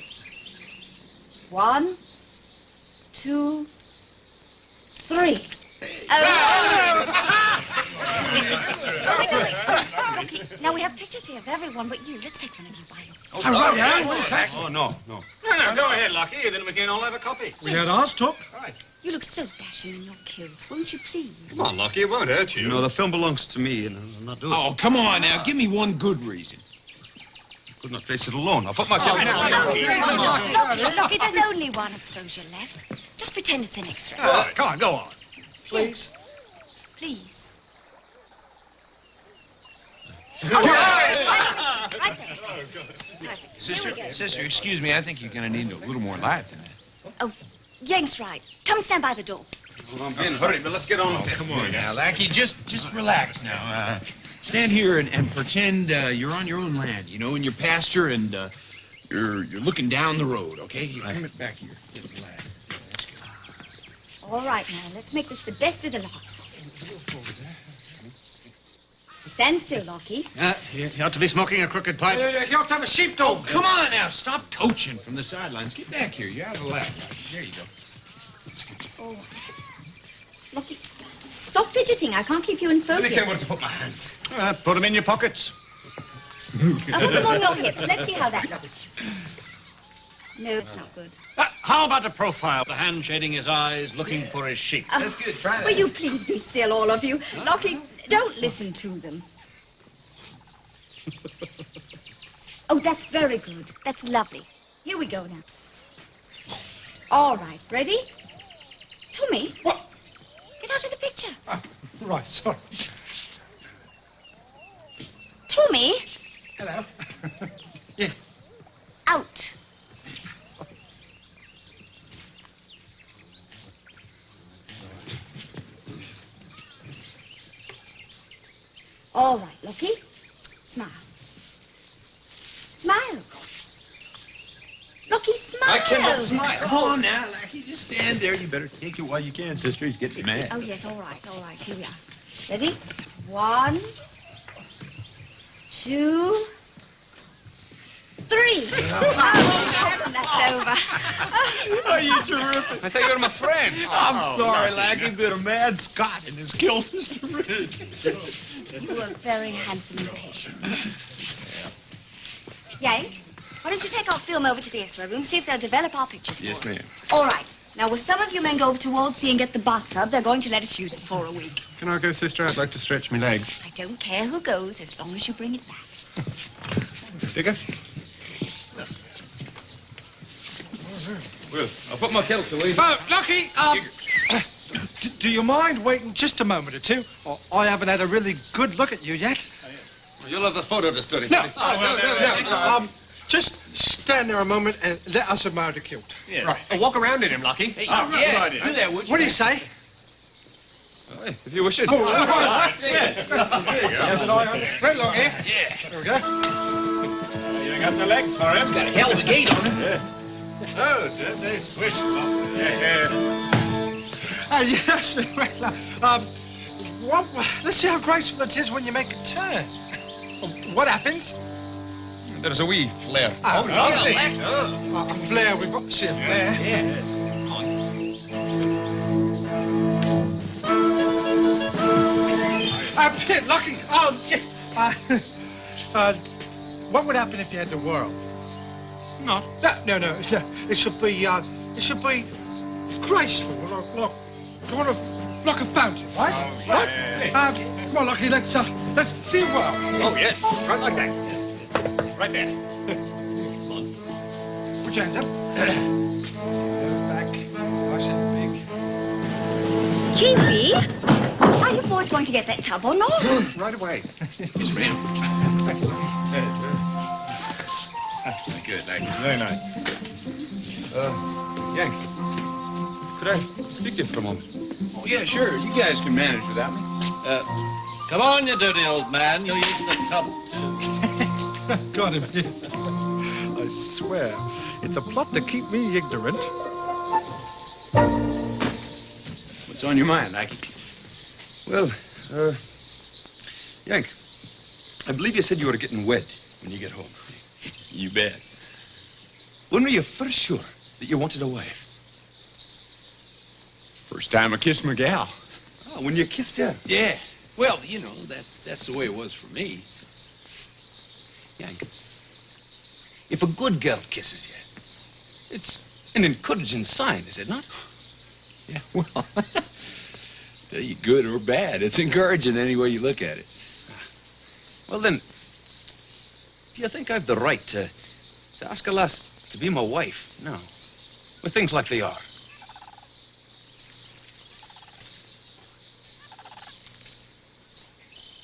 1, 2, 3. Okay, now we have pictures here of everyone but you. Let's take one of you by yourself. All right, yeah, we'll take Oh, no. No, go ahead, Lucky. Then we can all have a copy. We had ours took. Right. You look so dashing in your kilt. Won't you please? Come on, Lucky, it won't hurt you. No, the film belongs to me, and I'm not doing it. Oh, come on now. Give me one good reason. I could not face it alone. I'll put my Look, there's only one exposure left. Just pretend it's an X-ray. Come on, go on. Please. Please. Right there. Perfect. Here we go. Sister, excuse me. I think you're going to need a little more light than that. Oh, Yank's right. Come stand by the door. Well, I'm being hurried, but let's get on with it. Come on now, Lackey. Just relax now. Stand here and pretend you're on your own land, you know, in your pasture, and you're looking down the road, okay? You come it back here. Get the ladder. Let's go. All right, now, let's make this the best of the lot. Stand still, Lockie. You ought to be smoking a crooked pipe. You ought to have a sheepdog. Come on now, stop coaching from the sidelines. Get back here. You're out of the lap. There you go. Oh. Lockie, stop fidgeting. I can't keep you in I focus. can't where to put my hands. Put them in your pockets. I'll put them on your hips. Let's see how that looks. No, it's not good. How about a profile? The hand shading his eyes, looking for his sheep. That's good. Try that. Will you please be still, all of you? Lockie, don't listen to them. Oh, that's very good. That's lovely. Here we go now. All right, ready? Tommy? What? Get out of the picture. Right, sorry. Tommy? Hello. Out. All right, Lockie. Smile. Smile. Lockie, smile. I cannot smile. Come on now, Lackey. Just stand there. You better take it while you can, sister. He's getting mad. Oh, yes, all right. Here we are. Ready? 1, 2, 3. Oh, that's over. Oh, you're terrific. I thought you were my friend. I'm sorry, Lackey. But a mad Scot and has killed Mr. Ridge. You are very handsome and patient. Yank, why don't you take our film over to the X-ray room, see if they'll develop our pictures Yes, for us. ma'am. All right. Now, will some of you men go over to Ward C and get the bathtub? They're going to let us use it for a week. Can I go, sister? I'd like to stretch my legs. I don't care who goes, as long as you bring it back. Digger? Well, I'll put my kettle to leave. Lucky, do you mind waiting just a moment or two? I haven't had a really good look at you yet. You'll have the photo to study. No, just stand there a moment and let us admire the kilt. Yeah. Right. Walk around in him, Lucky. Hey, Yeah, do that, would you? What do you say? If you wish it. Right, Lockie. Yeah. There we go. You got the legs for him? Got a hell of a gait on it. Yeah. Oh, they swish. Yeah. Yes, well, let's see how graceful it is when you make a turn. What happens? There's a wee flare. A flare, we've got to see a flare. Lucky. What would happen if you had the world? No. No. It should be graceful, like a fountain, right? Come on, Lucky. Let's see a world. Oh, yes. Right like that. Yes. Right there. Put your hands up. Back. Nice and big. Kiwi, are you boys going to get that tub or not? Right away. Yes, ma'am. Thank you, Lucky. Very good, Lackey. Very nice. Yank, could I speak to you for a moment? Oh, yeah, sure. You guys can manage without me. Come on, you dirty old man. You'll use the tub, too. Got him. I swear, it's a plot to keep me ignorant. What's on your mind, Lackey? Well, Yank, I believe you said you were getting wed when you get home. You bet. When were you first sure that you wanted a wife? First time I kissed my gal. Oh, when you kissed her? Yeah. Well, you know, that's the way it was for me. Yank, if a good girl kisses you, it's an encouraging sign, is it not? Yeah, well, tell you good or bad, it's encouraging any way you look at it. Well, then, do you think I've the right to ask a lass to be my wife now, with things like they are?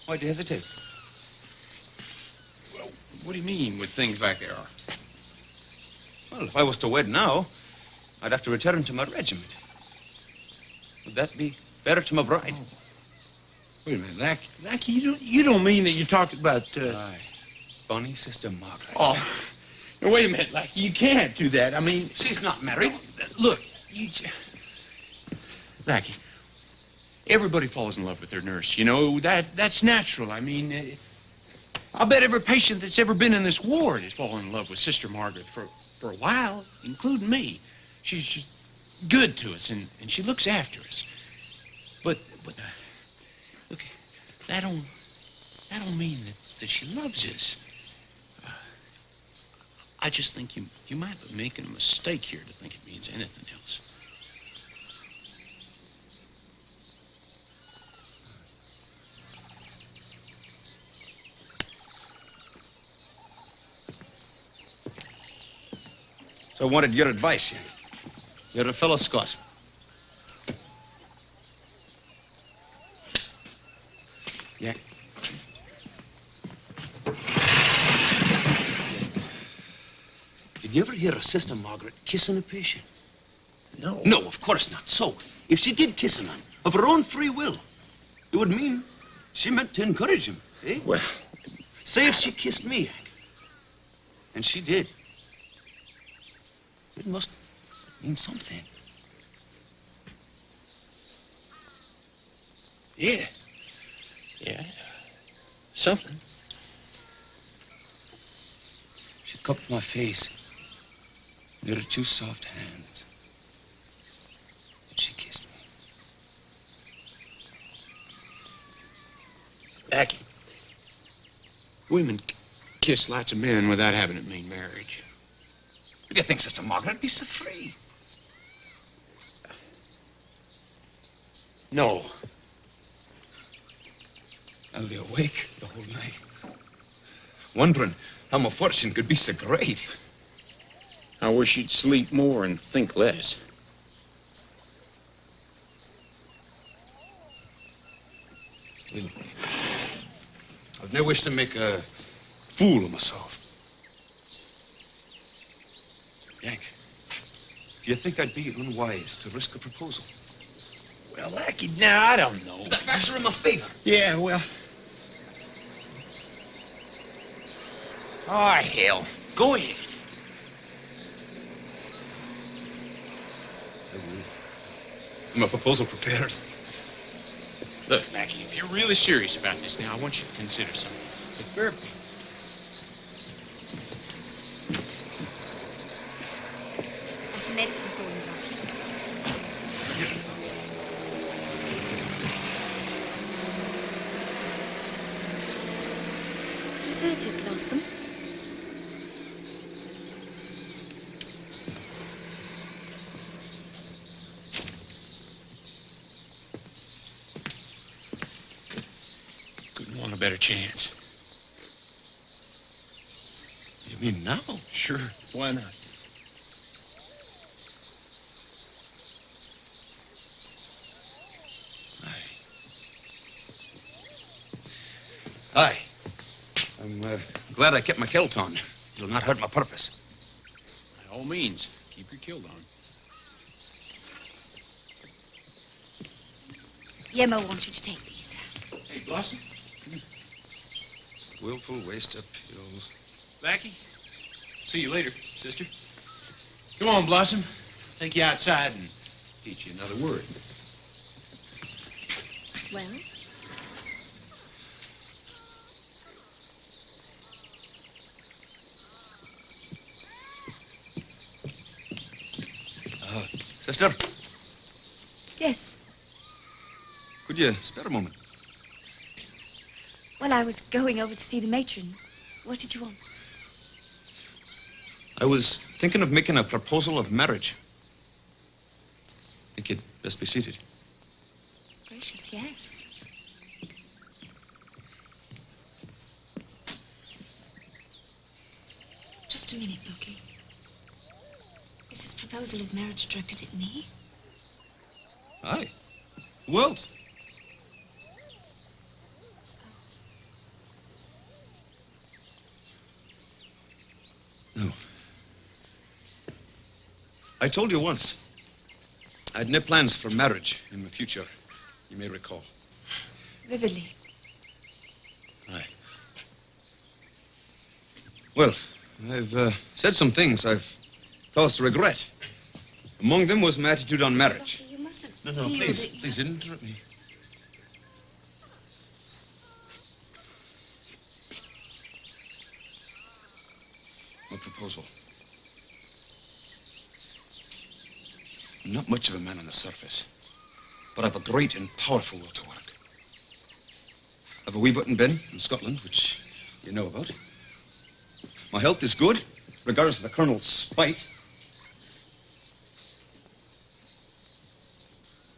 Why do you hesitate? Well, what do you mean with things like they are? Well, if I was to wed now, I'd have to return to my regiment. Would that be better to my bride? Wait a minute, Lackey, you don't mean that you're talking about, Aye. Bonnie, Sister Margaret. Oh, now, wait a minute, Lackey, you can't do that. I mean... She's not married. Look, Lackey, everybody falls in love with their nurse, you know, that's natural. I mean, I'll bet every patient that's ever been in this ward has fallen in love with Sister Margaret for a while, including me. She's just good to us, and she looks after us. But look, that don't mean that she loves us. I just think you might be making a mistake here to think it means anything else. So I wanted your advice, Yank. You're a fellow Scot. Yank. Did you ever hear of Sister Margaret kissing a patient? No. No, of course not. So, if she did kiss a man of her own free will, it would mean she meant to encourage him, eh? Well... Say if she kissed me, Yank, and she did. It must mean something. Yeah. Something. She cupped my face near her two soft hands, and she kissed me. Lackey, women kiss lots of men without having it mean marriage. Do you think Sister Margaret would be so free? No. I'll be awake the whole night, wondering how my fortune could be so great. I wish you'd sleep more and think less. Still, I've no wish to make a fool of myself. Yank, do you think I'd be unwise to risk a proposal? Well, Lackey, now, I don't know. The facts are in my favor. Yeah, well... Oh, hell. Go ahead. My proposal prepared. Look, Lackey, if you're really serious about this now, I want you to consider something. It's very big. There's some medicine for you, Lucky. Deserted, Blossom. Couldn't want a better chance. You mean now? Sure. Why not? Aye. I'm glad I kept my kilt on. It'll not hurt my purpose. By all means, keep your kilt on. Yemo wants you to take these. Hey, Blossom. Willful waste of pills. Lackey, see you later, sister. Come on, Blossom. Take you outside and teach you another word. Well? Sister, Yes. could you spare a moment? Well, I was going over to see the matron. What did you want? I was thinking of making a proposal of marriage. Think you'd best be seated. Gracious, yes. Just a minute, Loki. Is this proposal of marriage directed at me? Aye. Who else? No. I told you once, I had no plans for marriage in the future, you may recall. Vividly. Aye. Well, I've said some things I've cause to regret. Among them was my attitude on marriage. Doctor, you mustn't No, feel please, that you- please interrupt me. My proposal. I'm not much of a man on the surface, but I've a great and powerful will to work. I've a wee button bin in Scotland, which you know about. My health is good, regardless of the Colonel's spite.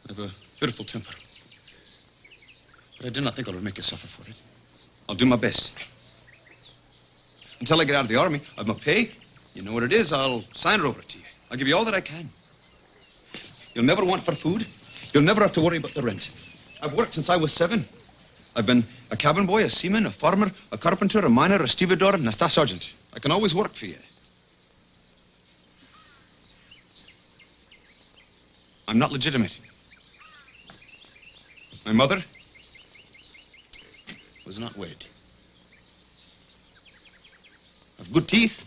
I have a fearful temper. But I do not think I'll make you suffer for it. I'll do my best. Until I get out of the army, I've my pay. You know what it is, I'll sign it over to you. I'll give you all that I can. You'll never want for food. You'll never have to worry about the rent. I've worked since I was 7. I've been a cabin boy, a seaman, a farmer, a carpenter, a miner, a stevedore, and a staff sergeant. I can always work for you. I'm not legitimate. My mother was not wed. I've good teeth.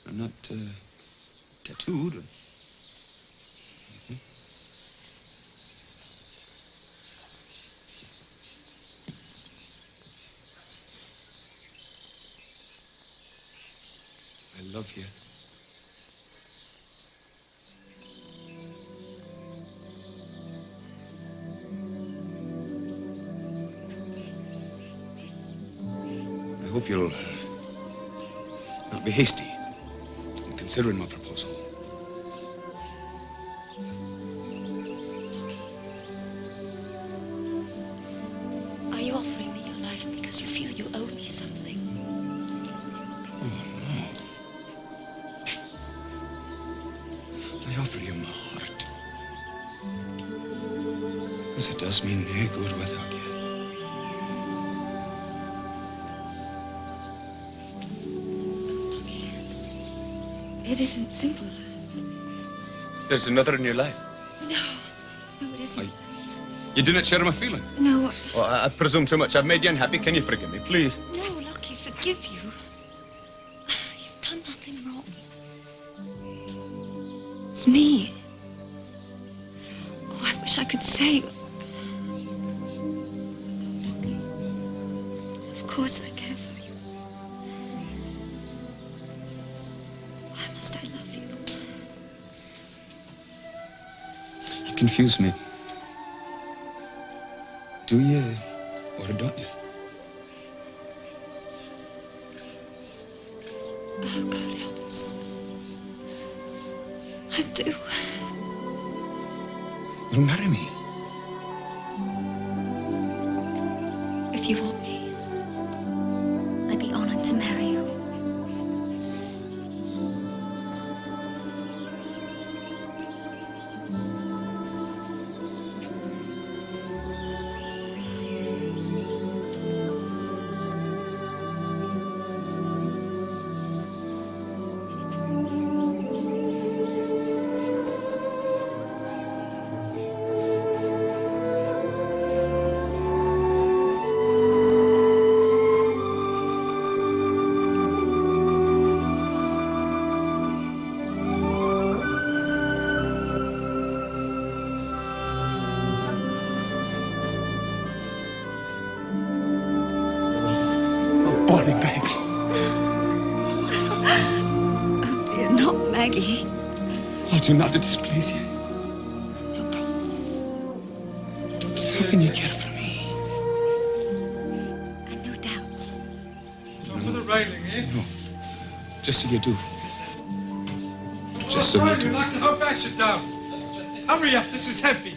I'm not tattooed or anything. I love you. I hope you'll not be hasty in considering my proposal. Are you offering me your life because you feel you owe me something? I offer you my heart. Because it does me no good without you. It isn't simple. There's another in your life. No, it isn't. You didn't share my feeling. No, Well, I presume too much. I've made you unhappy. Can you forgive me, please? no, Lucky, forgive you. You've done nothing wrong. It's me. Oh, I wish I could say. Of course I care for you. Why must I love you? You confuse me. Do you or don't you? Oh, God help us. I do. You'll marry me. If you want me, I'd be honored to marry you. Bonnie Meg. Oh, dear, not Maggie. I'll do not to displease you. Your promises. How can you care for me? And no doubts. Jump for the railing, eh? No. Just so you do. Just so you do. You'd like to help bash it down. Hurry up, this is heavy.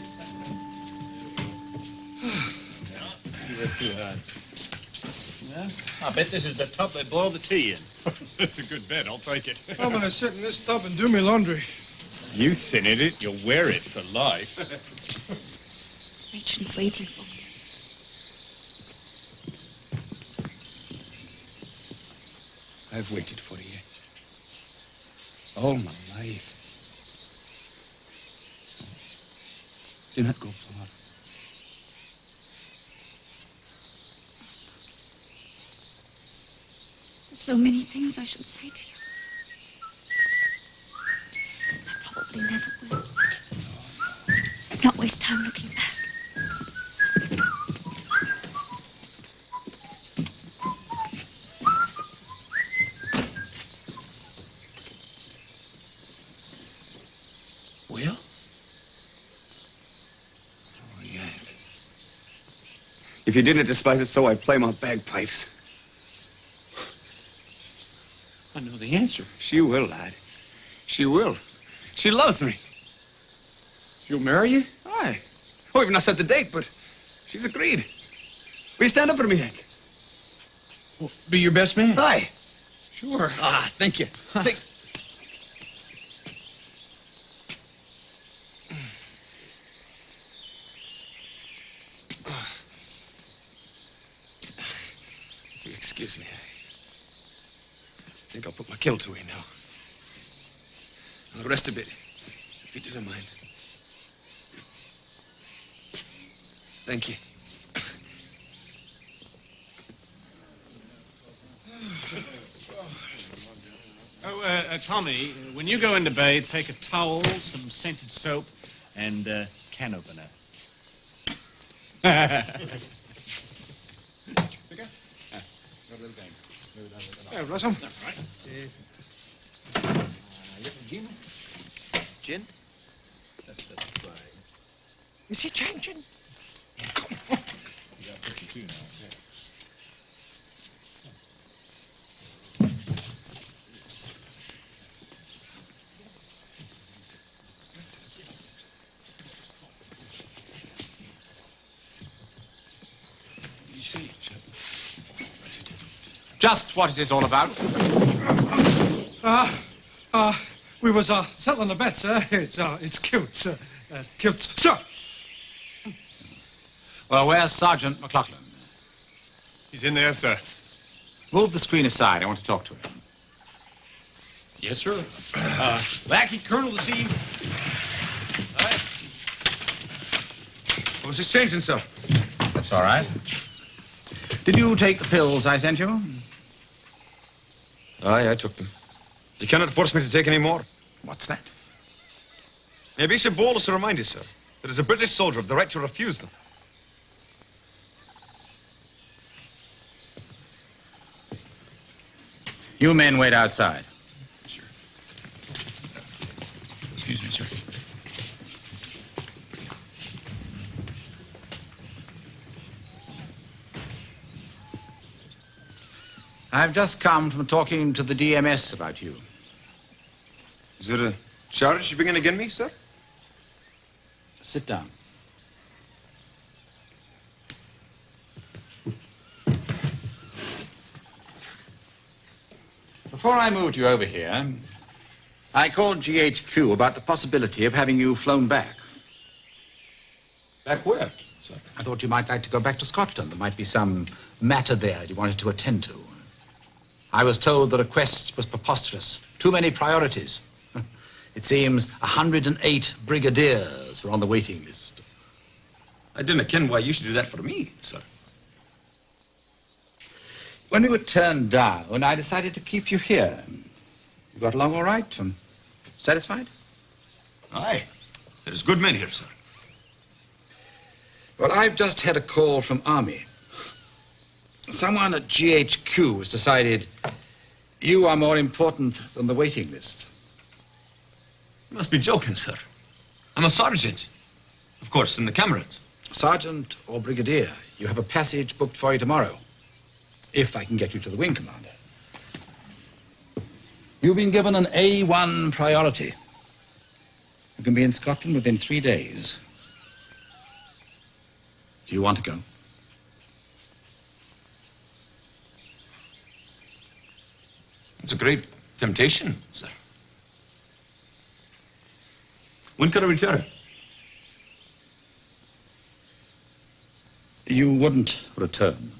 You work too hard. Yeah? I bet this is the tub they blow the tea in. That's a good bet. I'll take it. I'm gonna sit in this tub and do my laundry. You sit in it, you'll wear it for life. Matron's waiting for me. I've waited for you. All my life. Do not go far. So many things I should say to you. I probably never will. Let's not waste time looking back. Well? Oh, Yank. If you didn't despise it so, I'd play my bagpipes. I know the answer. She will, lad. She will. She loves me. She'll marry you? Aye. Oh, we've not set the date, but she's agreed. Will you stand up for me, Hank? Well, be your best man. Aye. Sure. Ah, thank you. Thank... Excuse me. I think I'll put my kilt away now. I'll rest a bit, if you don't mind. Thank you. Oh, Tommy, when you go in to bathe, take a towel, some scented soap, and a can opener. Yeah, Russell. Gin? Gin? That's fine. Is he changing? You got 52 now. Just what is this all about? We was settling the bet, sir. It's kilts, kilts, sir. Well, where's Sergeant McLaughlin? He's in there, sir. Move the screen aside. I want to talk to him. Yes, sir. Lackey Colonel to see you. Aye. What was this changing, sir? That's all right. Did you take the pills I sent you? Aye, I took them. You cannot force me to take any more. What's that? May I be so bold as to remind you, sir, that as a British soldier, I've the right to refuse them. You men wait outside. Sure. Excuse me, sir. I've just come from talking to the DMS about you. Is there a charge you bringing against me, sir? Sit down. Before I moved you over here, I called GHQ about the possibility of having you flown back. Back where, sir? I thought you might like to go back to Scotland. There might be some matter there you wanted to attend to. I was told the request was preposterous. Too many priorities. It seems 108 brigadiers were on the waiting list. I didn't ken why you should do that for me, sir. When we were turned down, I decided to keep you here. You got along all right? Satisfied? Aye. There's good men here, sir. Well, I've just had a call from Army. Someone at GHQ has decided you are more important than the waiting list. You must be joking, sir. I'm a sergeant. Of course, in the Camerons. Sergeant or brigadier, you have a passage booked for you tomorrow. If I can get you to the wing commander. You've been given an A1 priority. You can be in Scotland within 3 days. Do you want to go? It's a great temptation, sir. When can I return? You wouldn't return.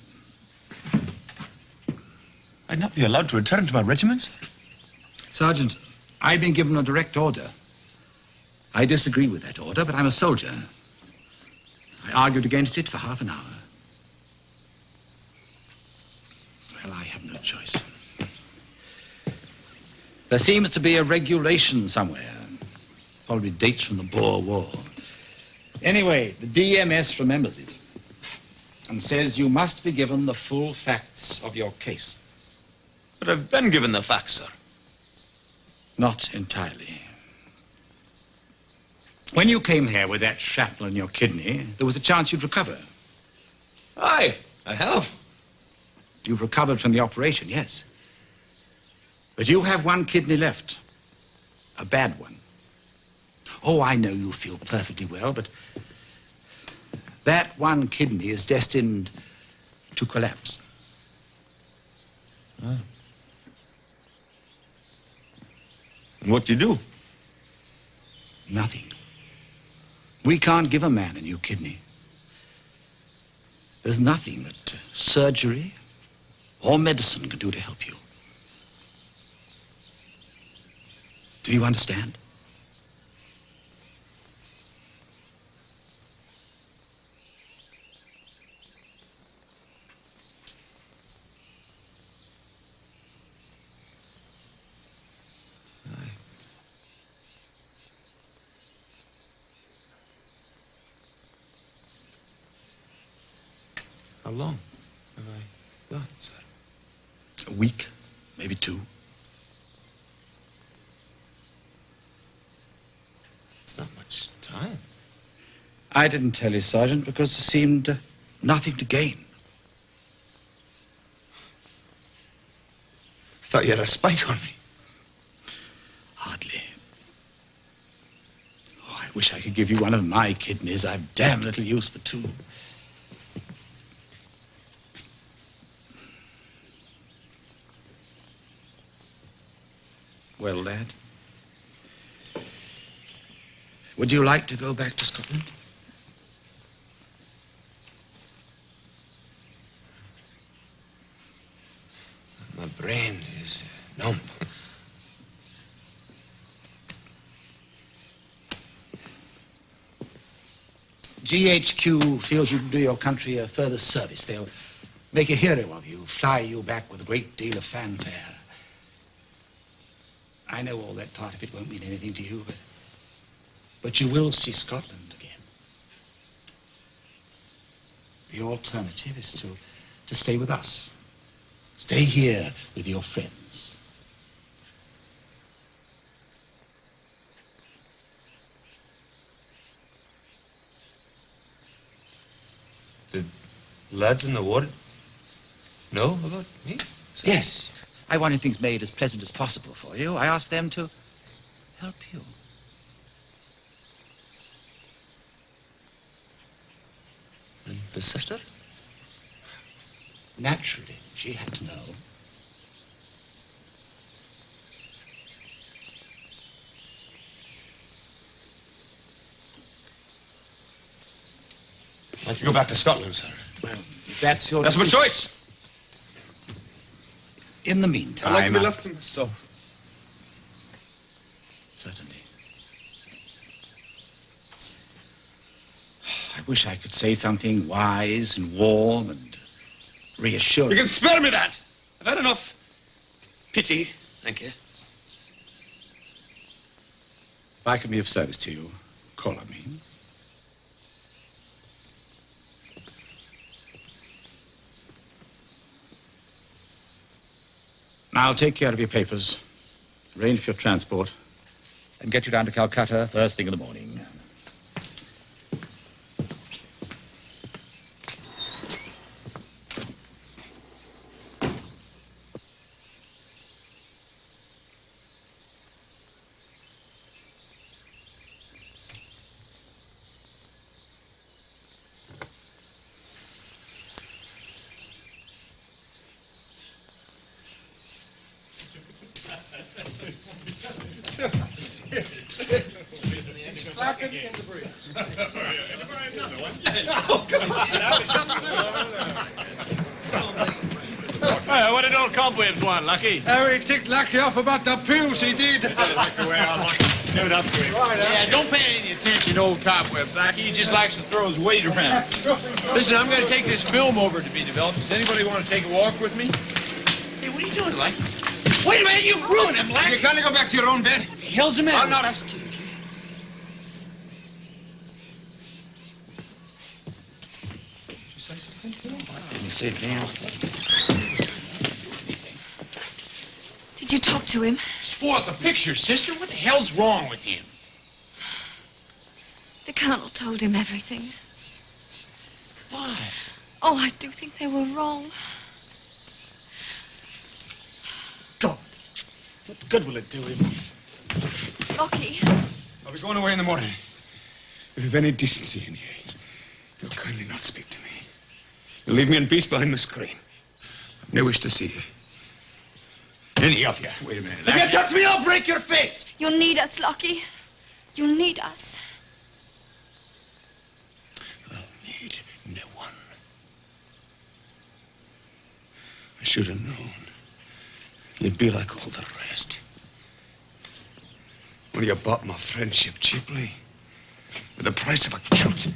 I'd not be allowed to return to my regiment, sir. Sergeant, I've been given a direct order. I disagree with that order, but I'm a soldier. I argued against it for half an hour. Well, I have no choice. There seems to be a regulation somewhere. Probably dates from the Boer War. Anyway, the DMS remembers it and says you must be given the full facts of your case. But I've been given the facts, sir. Not entirely. When you came here with that shrapnel in your kidney, there was a chance you'd recover. Aye, I have. You've recovered from the operation, yes. But you have one kidney left. A bad one. Oh, I know you feel perfectly well, but that one kidney is destined to collapse. Ah. And what do you do? Nothing. We can't give a man a new kidney. There's nothing that surgery or medicine can do to help you. Do you understand? How long have I got, sir? A week, maybe 2. It's not much time. I didn't tell you, Sergeant, because there seemed nothing to gain. I thought you had a spite on me. Hardly. Oh, I wish I could give you one of my kidneys. I've damn little use for 2. Well, lad, would you like to go back to Scotland? My brain is numb. GHQ feels you can do your country a further service. They'll make a hero of you, fly you back with a great deal of fanfare. I know all that part of it won't mean anything to you, but you will see Scotland again. The alternative is to stay with us. Stay here with your friends. Did lads in the ward know about me? sir? Yes. I wanted things made as pleasant as possible for you. I asked them to help you. And the sister? Naturally, she had to know. I'd like to go back to Scotland, sir. Well, if that's your That's my decision- choice. In the meantime, I'd like to be left to myself. Certainly. I wish I could say something wise and warm and reassuring. You can spare me that. I've had enough pity. Thank you. If I can be of service to you, call on me. Now take care of your papers, arrange for your transport, and get you down to Calcutta first thing in the morning. What did old Cobwebs want, Lucky? Oh, he ticked Lucky off about the pills, he did. The way our Lucky stood up to him. Yeah, don't pay any attention to old Cobwebs, Lucky. He just likes to throw his weight around. Listen, I'm going to take this film over to be developed. Does anybody want to take a walk with me? Hey, what are you doing, Lucky? Wait a minute, you ruined him, Lucky. You can't go back to your own bed. What the hell's the matter? I'm not asking you. Didn't say a damn thing. Did you talk to him? Spoiled the picture, sister. What the hell's wrong with him? The Colonel told him everything. Why? Oh, I do think they were wrong. God, what good will it do him? Lucky. I'll be going away in the morning. If you've any decency in here, you'll kindly not speak to me. You'll leave me in peace behind the screen. I've no wish to see you. Any of you. Wait a minute. If you touch me, I'll break your face. You'll need us, Lucky. You'll need us. I'll need no one. I should have known. You'd be like all the rest. Well, you bought my friendship cheaply. With the price of a kilt.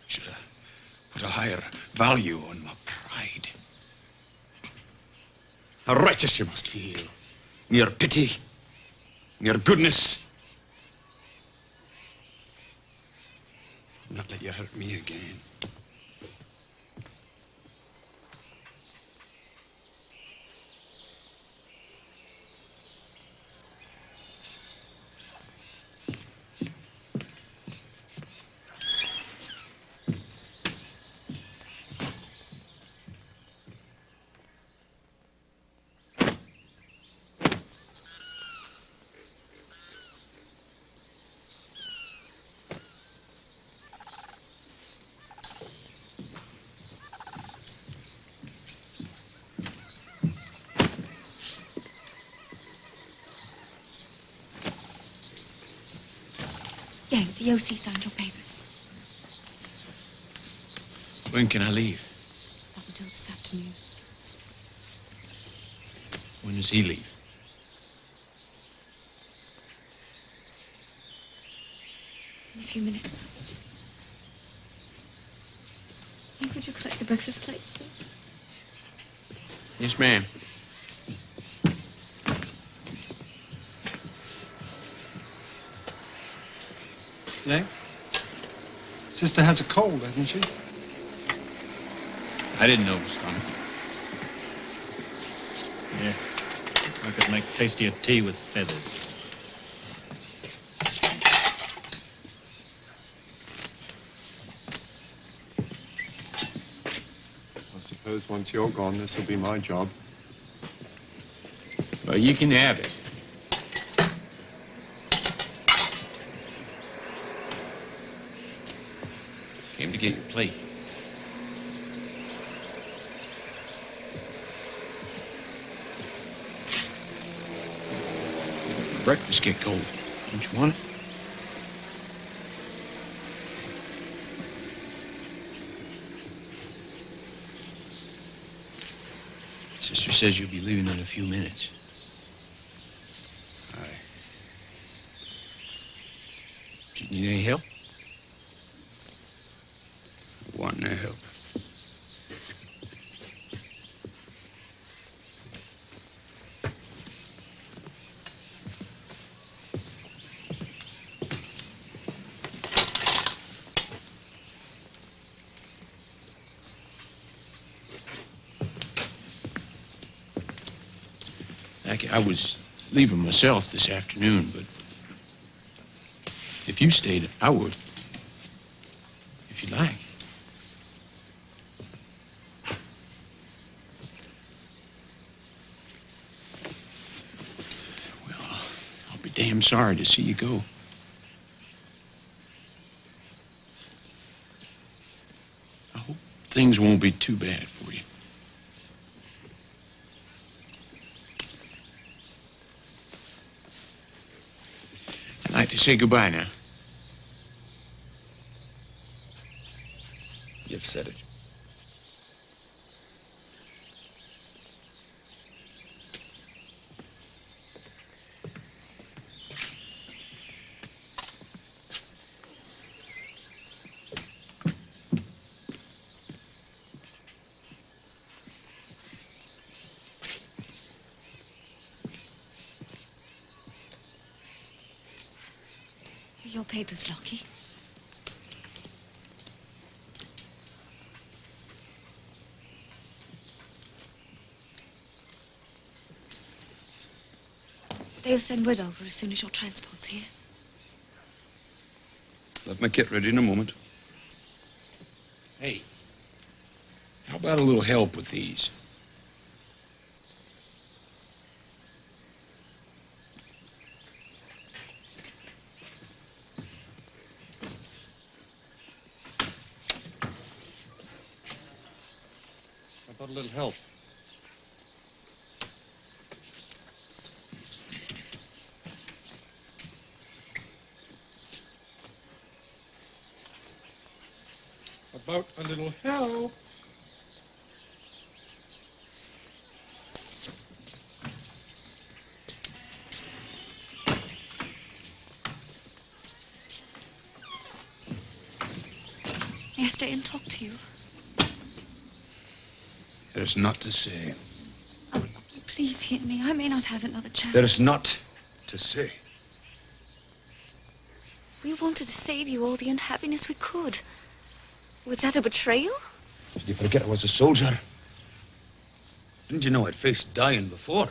Should have put a higher value on my pride. How righteous you must feel. In your pity. In your goodness. Not let you hurt me again. Yank, the OC signed your papers. When can I leave? Not until this afternoon. When does he leave? In a few minutes. Yank, would you collect the breakfast plates, please? Yes, ma'am. Yeah? Sister has a cold, hasn't she? I didn't know it was coming. Yeah. I could make tastier tea with feathers. I suppose once you're gone, this will be my job. Well, you can have it. Came to get your plate. Breakfast get cold. Don't you want it? Sister says you'll be leaving in a few minutes. Aye. Do you need any help? Want no help. Jackie, I was leaving myself this afternoon, but if you stayed, I would. If you'd like. Well, I'll be damn sorry to see you go. I hope things won't be too bad for you. I'd like to say goodbye now. You've said it. Your papers, Lockie. They'll send word over as soon as your transport's here. Let my kit ready in a moment. Hey, how about a little help with these? How about a little help? About a little help. May I stay and talk to you? There is naught to say. Please hear me. I may not have another chance. There is naught to say. We wanted to save you all the unhappiness we could. Was that a betrayal? Did you forget I was a soldier? Didn't you know I'd faced dying before?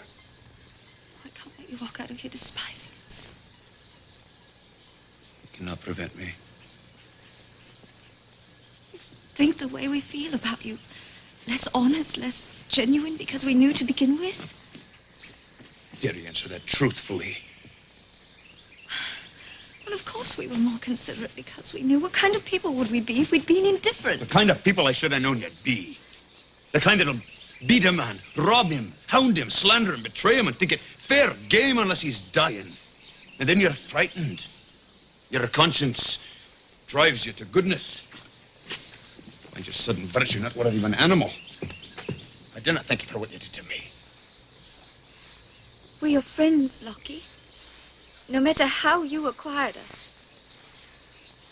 I can't let you walk out of here despising us. You cannot prevent me. Think the way we feel about you. Less honest, less genuine because we knew to begin with. Dare you answer that truthfully? Well, of course we were more considerate because we knew. What kind of people would we be if we'd been indifferent? The kind of people I should have known you'd be. The kind that'll beat a man, rob him, hound him, slander him, betray him, and think it fair game unless he's dying. And then you're frightened. Your conscience drives you to goodness. And your sudden virtue, not worthy of an animal. I do not thank you for what you did to me. We're your friends, Lockie. No matter how you acquired us.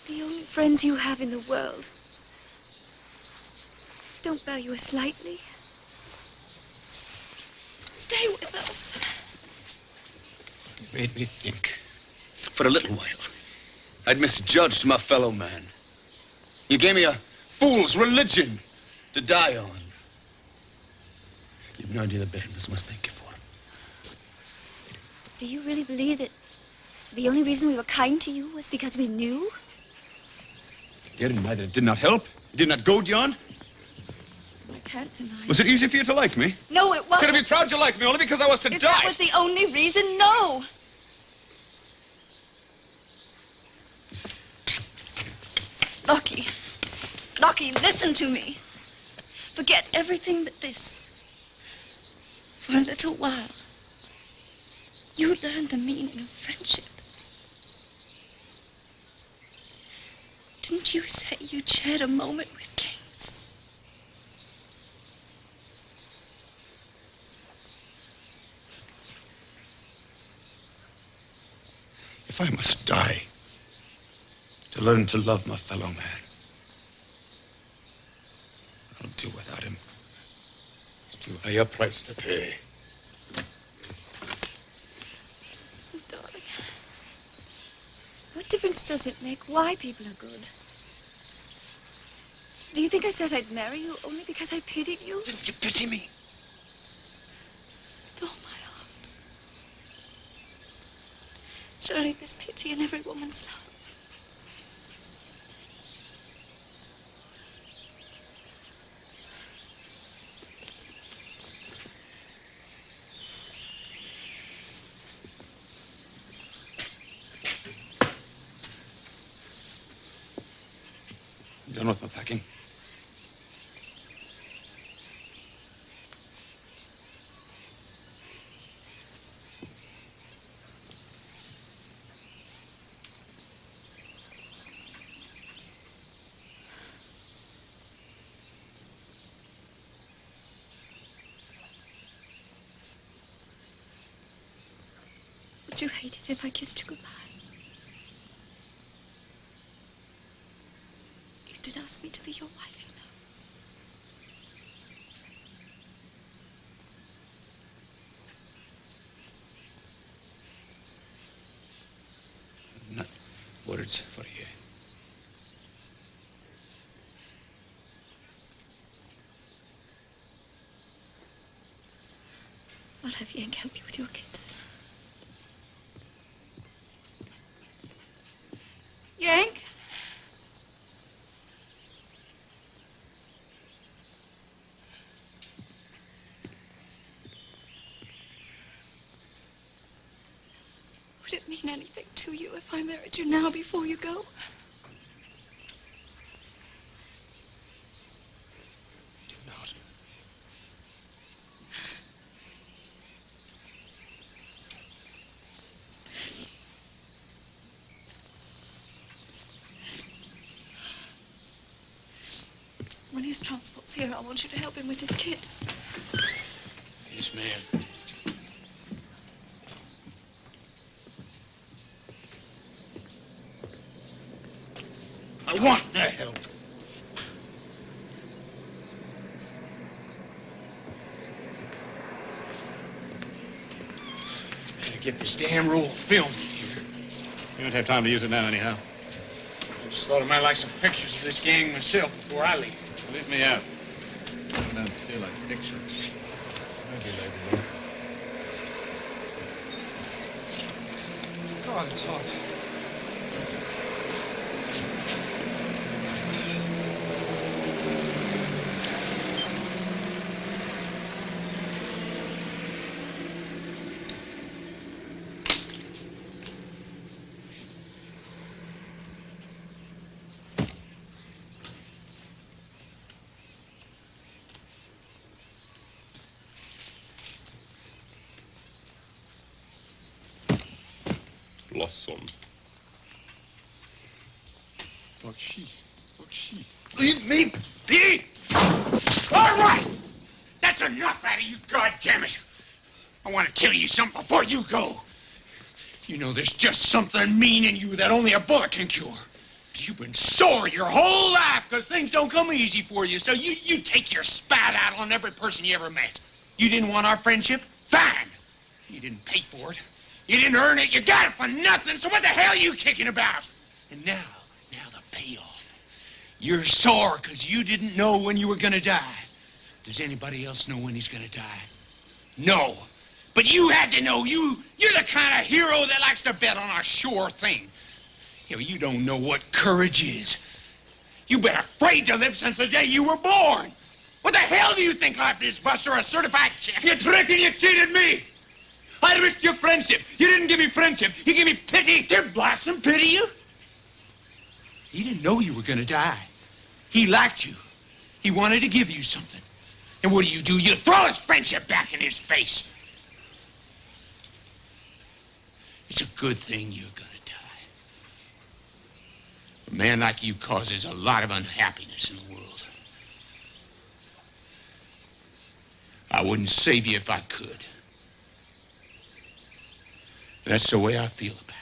The only friends you have in the world. Don't value us lightly. Stay with us. You made me think. For a little while, I'd misjudged my fellow man. You gave me a fool's religion to die on. You've no idea the bitterness I must thank you for. Do you really believe that the only reason we were kind to you was because we knew? Dare deny that it did not help? It did not goad you on? I can't deny. Was it easy for you to like me? No, it wasn't. Should I be proud you liked me only because I was to If die? that was the only reason, no. Lockie, listen to me. Forget everything but this. For a little while, you learn the meaning of friendship. Didn't you say you shared a moment with kings? If I must die to learn to love my fellow man, I'll do without him. It's too high a price to pay. Darling, what difference does it make why people are good? Do you think I said I'd marry you only because I pitied you? Didn't you pity me? With all my heart. Surely there's pity in every woman's love. I'm done with my packing. Would you hate it if I kissed you goodbye? You did ask me to be your wife, you know. Not words for you. I'll have Yank help you with your kit. Yank? Would it mean anything to you if I married you now before you go? Not. When his transport's here, I want you to help him with his kit. Yes, ma'am. I want that help. Better get this damn roll of film in here. You don't have time to use it now, anyhow. I just thought I might like some pictures of this gang myself before I leave. Leave me out. I don't feel like pictures. God, it's hot. Blossom. Leave me be! All right! That's enough out of you, goddammit! I want to tell you something before you go. You know, there's just something mean in you that only a bullet can cure. You've been sore your whole life because things don't come easy for you, so you take your spat out on every person you ever met. You didn't want our friendship? Fine. You didn't pay for it. You didn't earn it. You got it for nothing, so what the hell are you kicking about? And now the payoff. You're sore because you didn't know when you were gonna die. Does anybody else know when he's gonna die? No. But you had to know. You're the kind of hero that likes to bet on a sure thing. You don't know what courage is. You've been afraid to live since the day you were born. What the hell do you think life is, Buster? A certified check? You tricked and you cheated me. I risked your friendship. You didn't give me friendship. You gave me pity. Did Blossom pity you? He didn't know you were gonna die. He liked you. He wanted to give you something. And what do? You throw his friendship back in his face. It's a good thing you're gonna die. A man like you causes a lot of unhappiness in the world. I wouldn't save you if I could. That's the way I feel about it.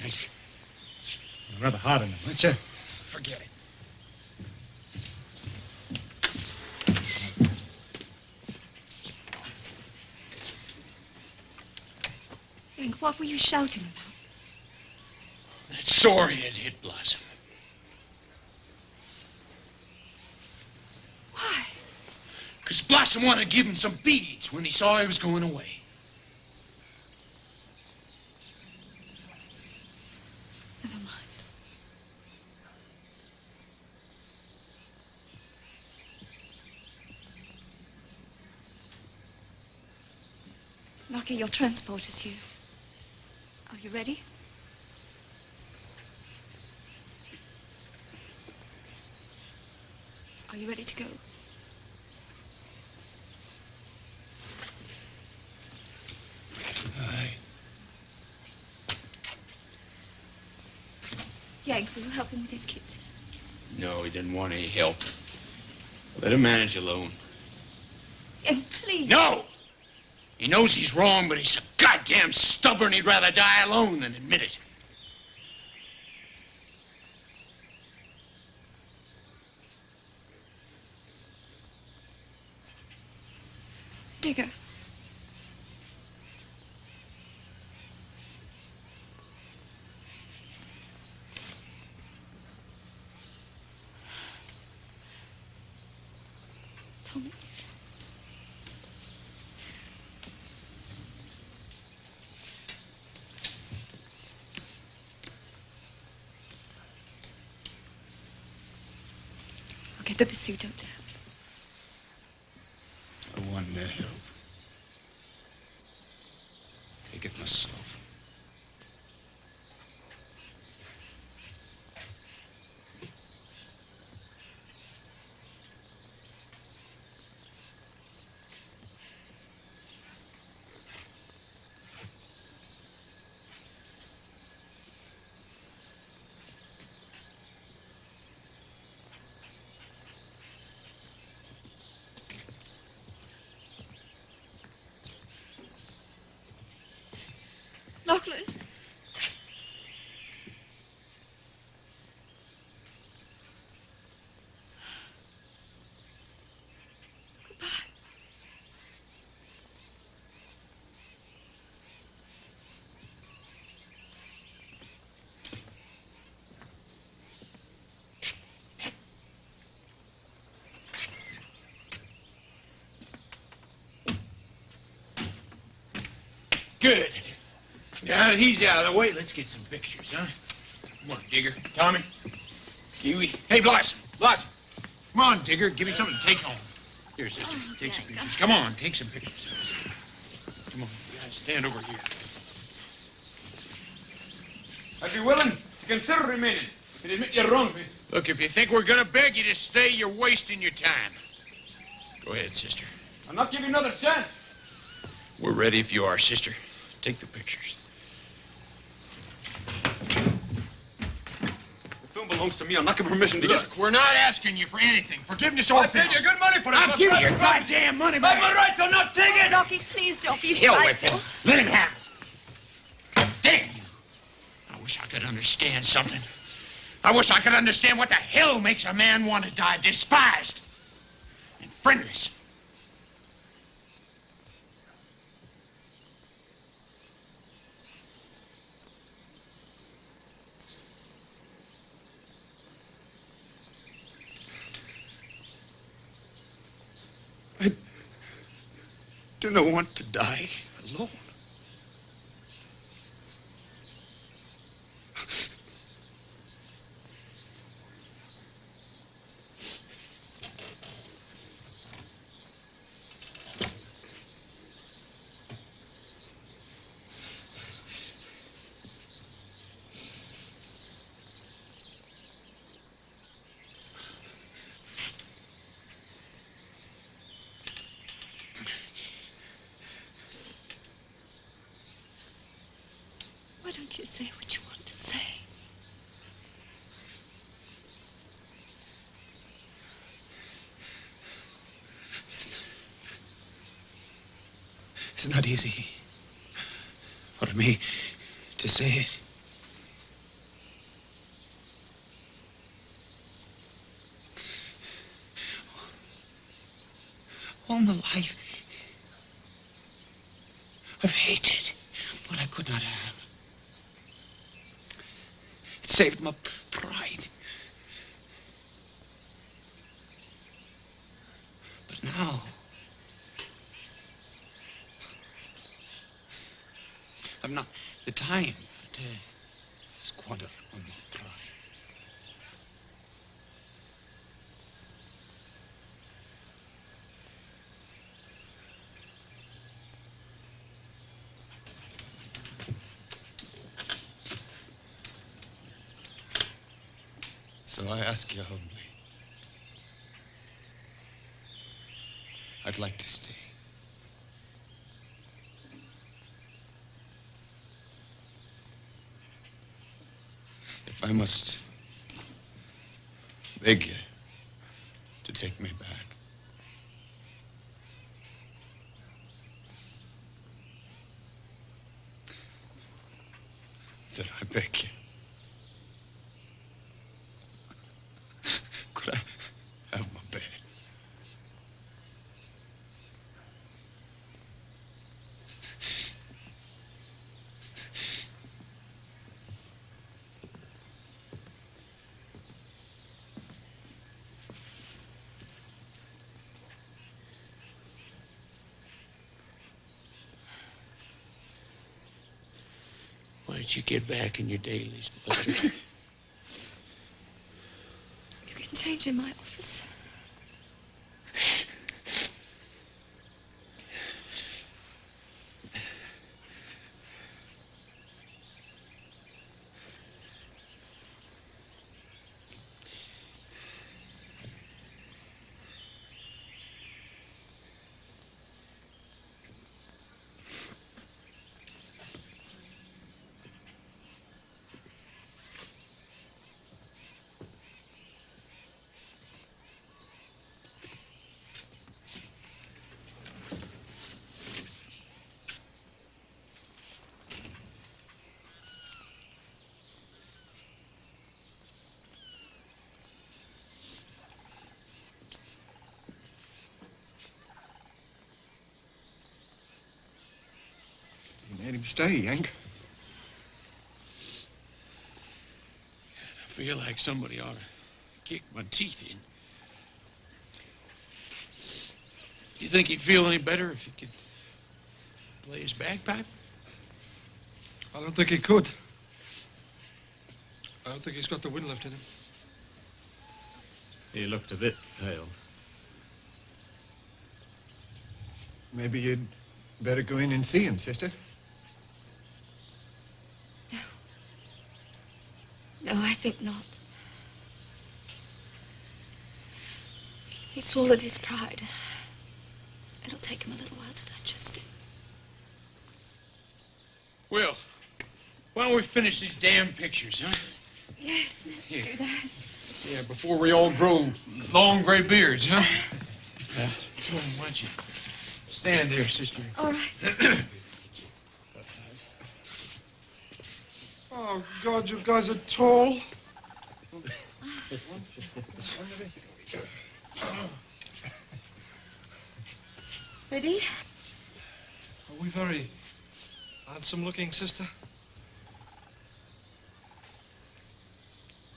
You're rather hard on them, aren't you? Forget it. Hank, what were you shouting about? That sore he had hit Blossom. Why? Because Blossom wanted to give him some beads when he saw he was going away. Never mind. Lucky your transport is here. Are you ready? Are you ready to go? Aye. Yank, will you help him with his kit? No, he didn't want any help. Let him manage alone. Yank, please. No! He knows he's wrong, but he's so goddamn stubborn he'd rather die alone than admit it. Digger. Tommy. I'll get the pursuit out there. I want no help. Take it myself. Lachlan. Goodbye. Good. Now that he's out of the way, let's get some pictures, huh? Come on, Digger. Tommy. Kiwi. Hey, Blossom. Blossom. Come on, Digger. Give me something to take home. Here, sister. Take some pictures. Come on, take some pictures. Come on, you guys, stand over here. I'd be willing to consider remaining and admit you're wrong, miss. Look, if you think we're gonna beg you to stay, you're wasting your time. Go ahead, sister. I'll not give you another chance. We're ready if you are, sister. Take the pictures. The film belongs to me. I'm not giving permission to Look, we're not asking you for anything. Forgiveness or I paid you good money for it. I'll give you your goddamn money back. I have my rights. I'll not take it. Rocky, please don't be Hell with spiteful. him. Let him have it. Damn you. I wish I could understand something. I wish I could understand what the hell makes a man want to die despised and friendless. Do not want to die alone. Why don't you say what you want to say? It's not easy for me to say it. All my life, I've hated what I could not have. It saved my pride. But now, I've not the time to squander on my pride. So I ask you humbly. I'd like to stay. If I must beg you to take me back. Then I beg you. Could I have my bed? Why don't you get back in your dailies, Buster? You can change in my office. You made him stay, Yank. I feel like somebody ought to kick my teeth in. You think he'd feel any better if he could play his bagpipe? I don't think he could. I don't think he's got the wind left in him. He looked a bit pale. Maybe you'd better go in and see him, sister. No, I think not. He swallowed his pride. It'll take him a little while to digest it. Well, why don't we finish these damn pictures, huh? Yes, let's do that. Yeah, before we all grow long gray beards, huh? Why don't you stand there, sister? All right. Oh, God, you guys are tall. Ready? Are we very handsome looking, sister?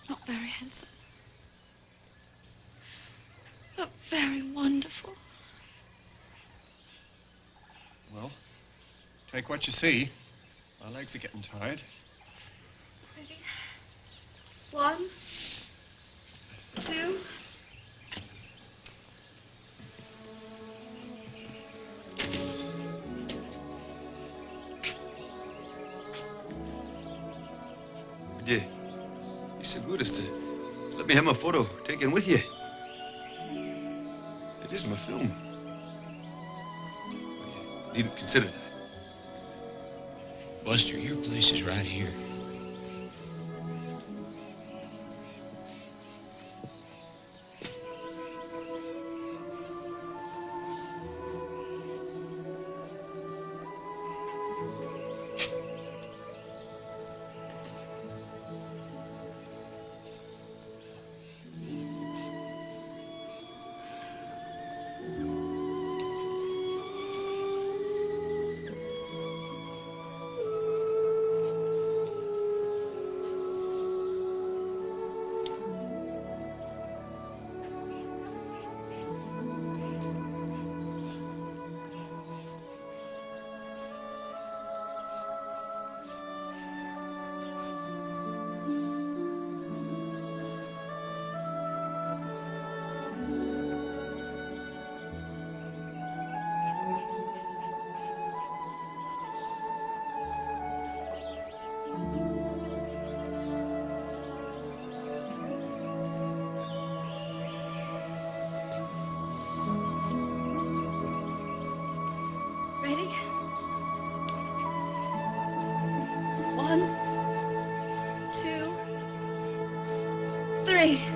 Not very handsome. But very wonderful. Well, take what you see. My legs are getting tired. Ready? 1, 2. Yeah. You're so good as to let me have my photo taken with you. It is my film. You needn't consider that. Buster, your place is right here. 1, 2, 3.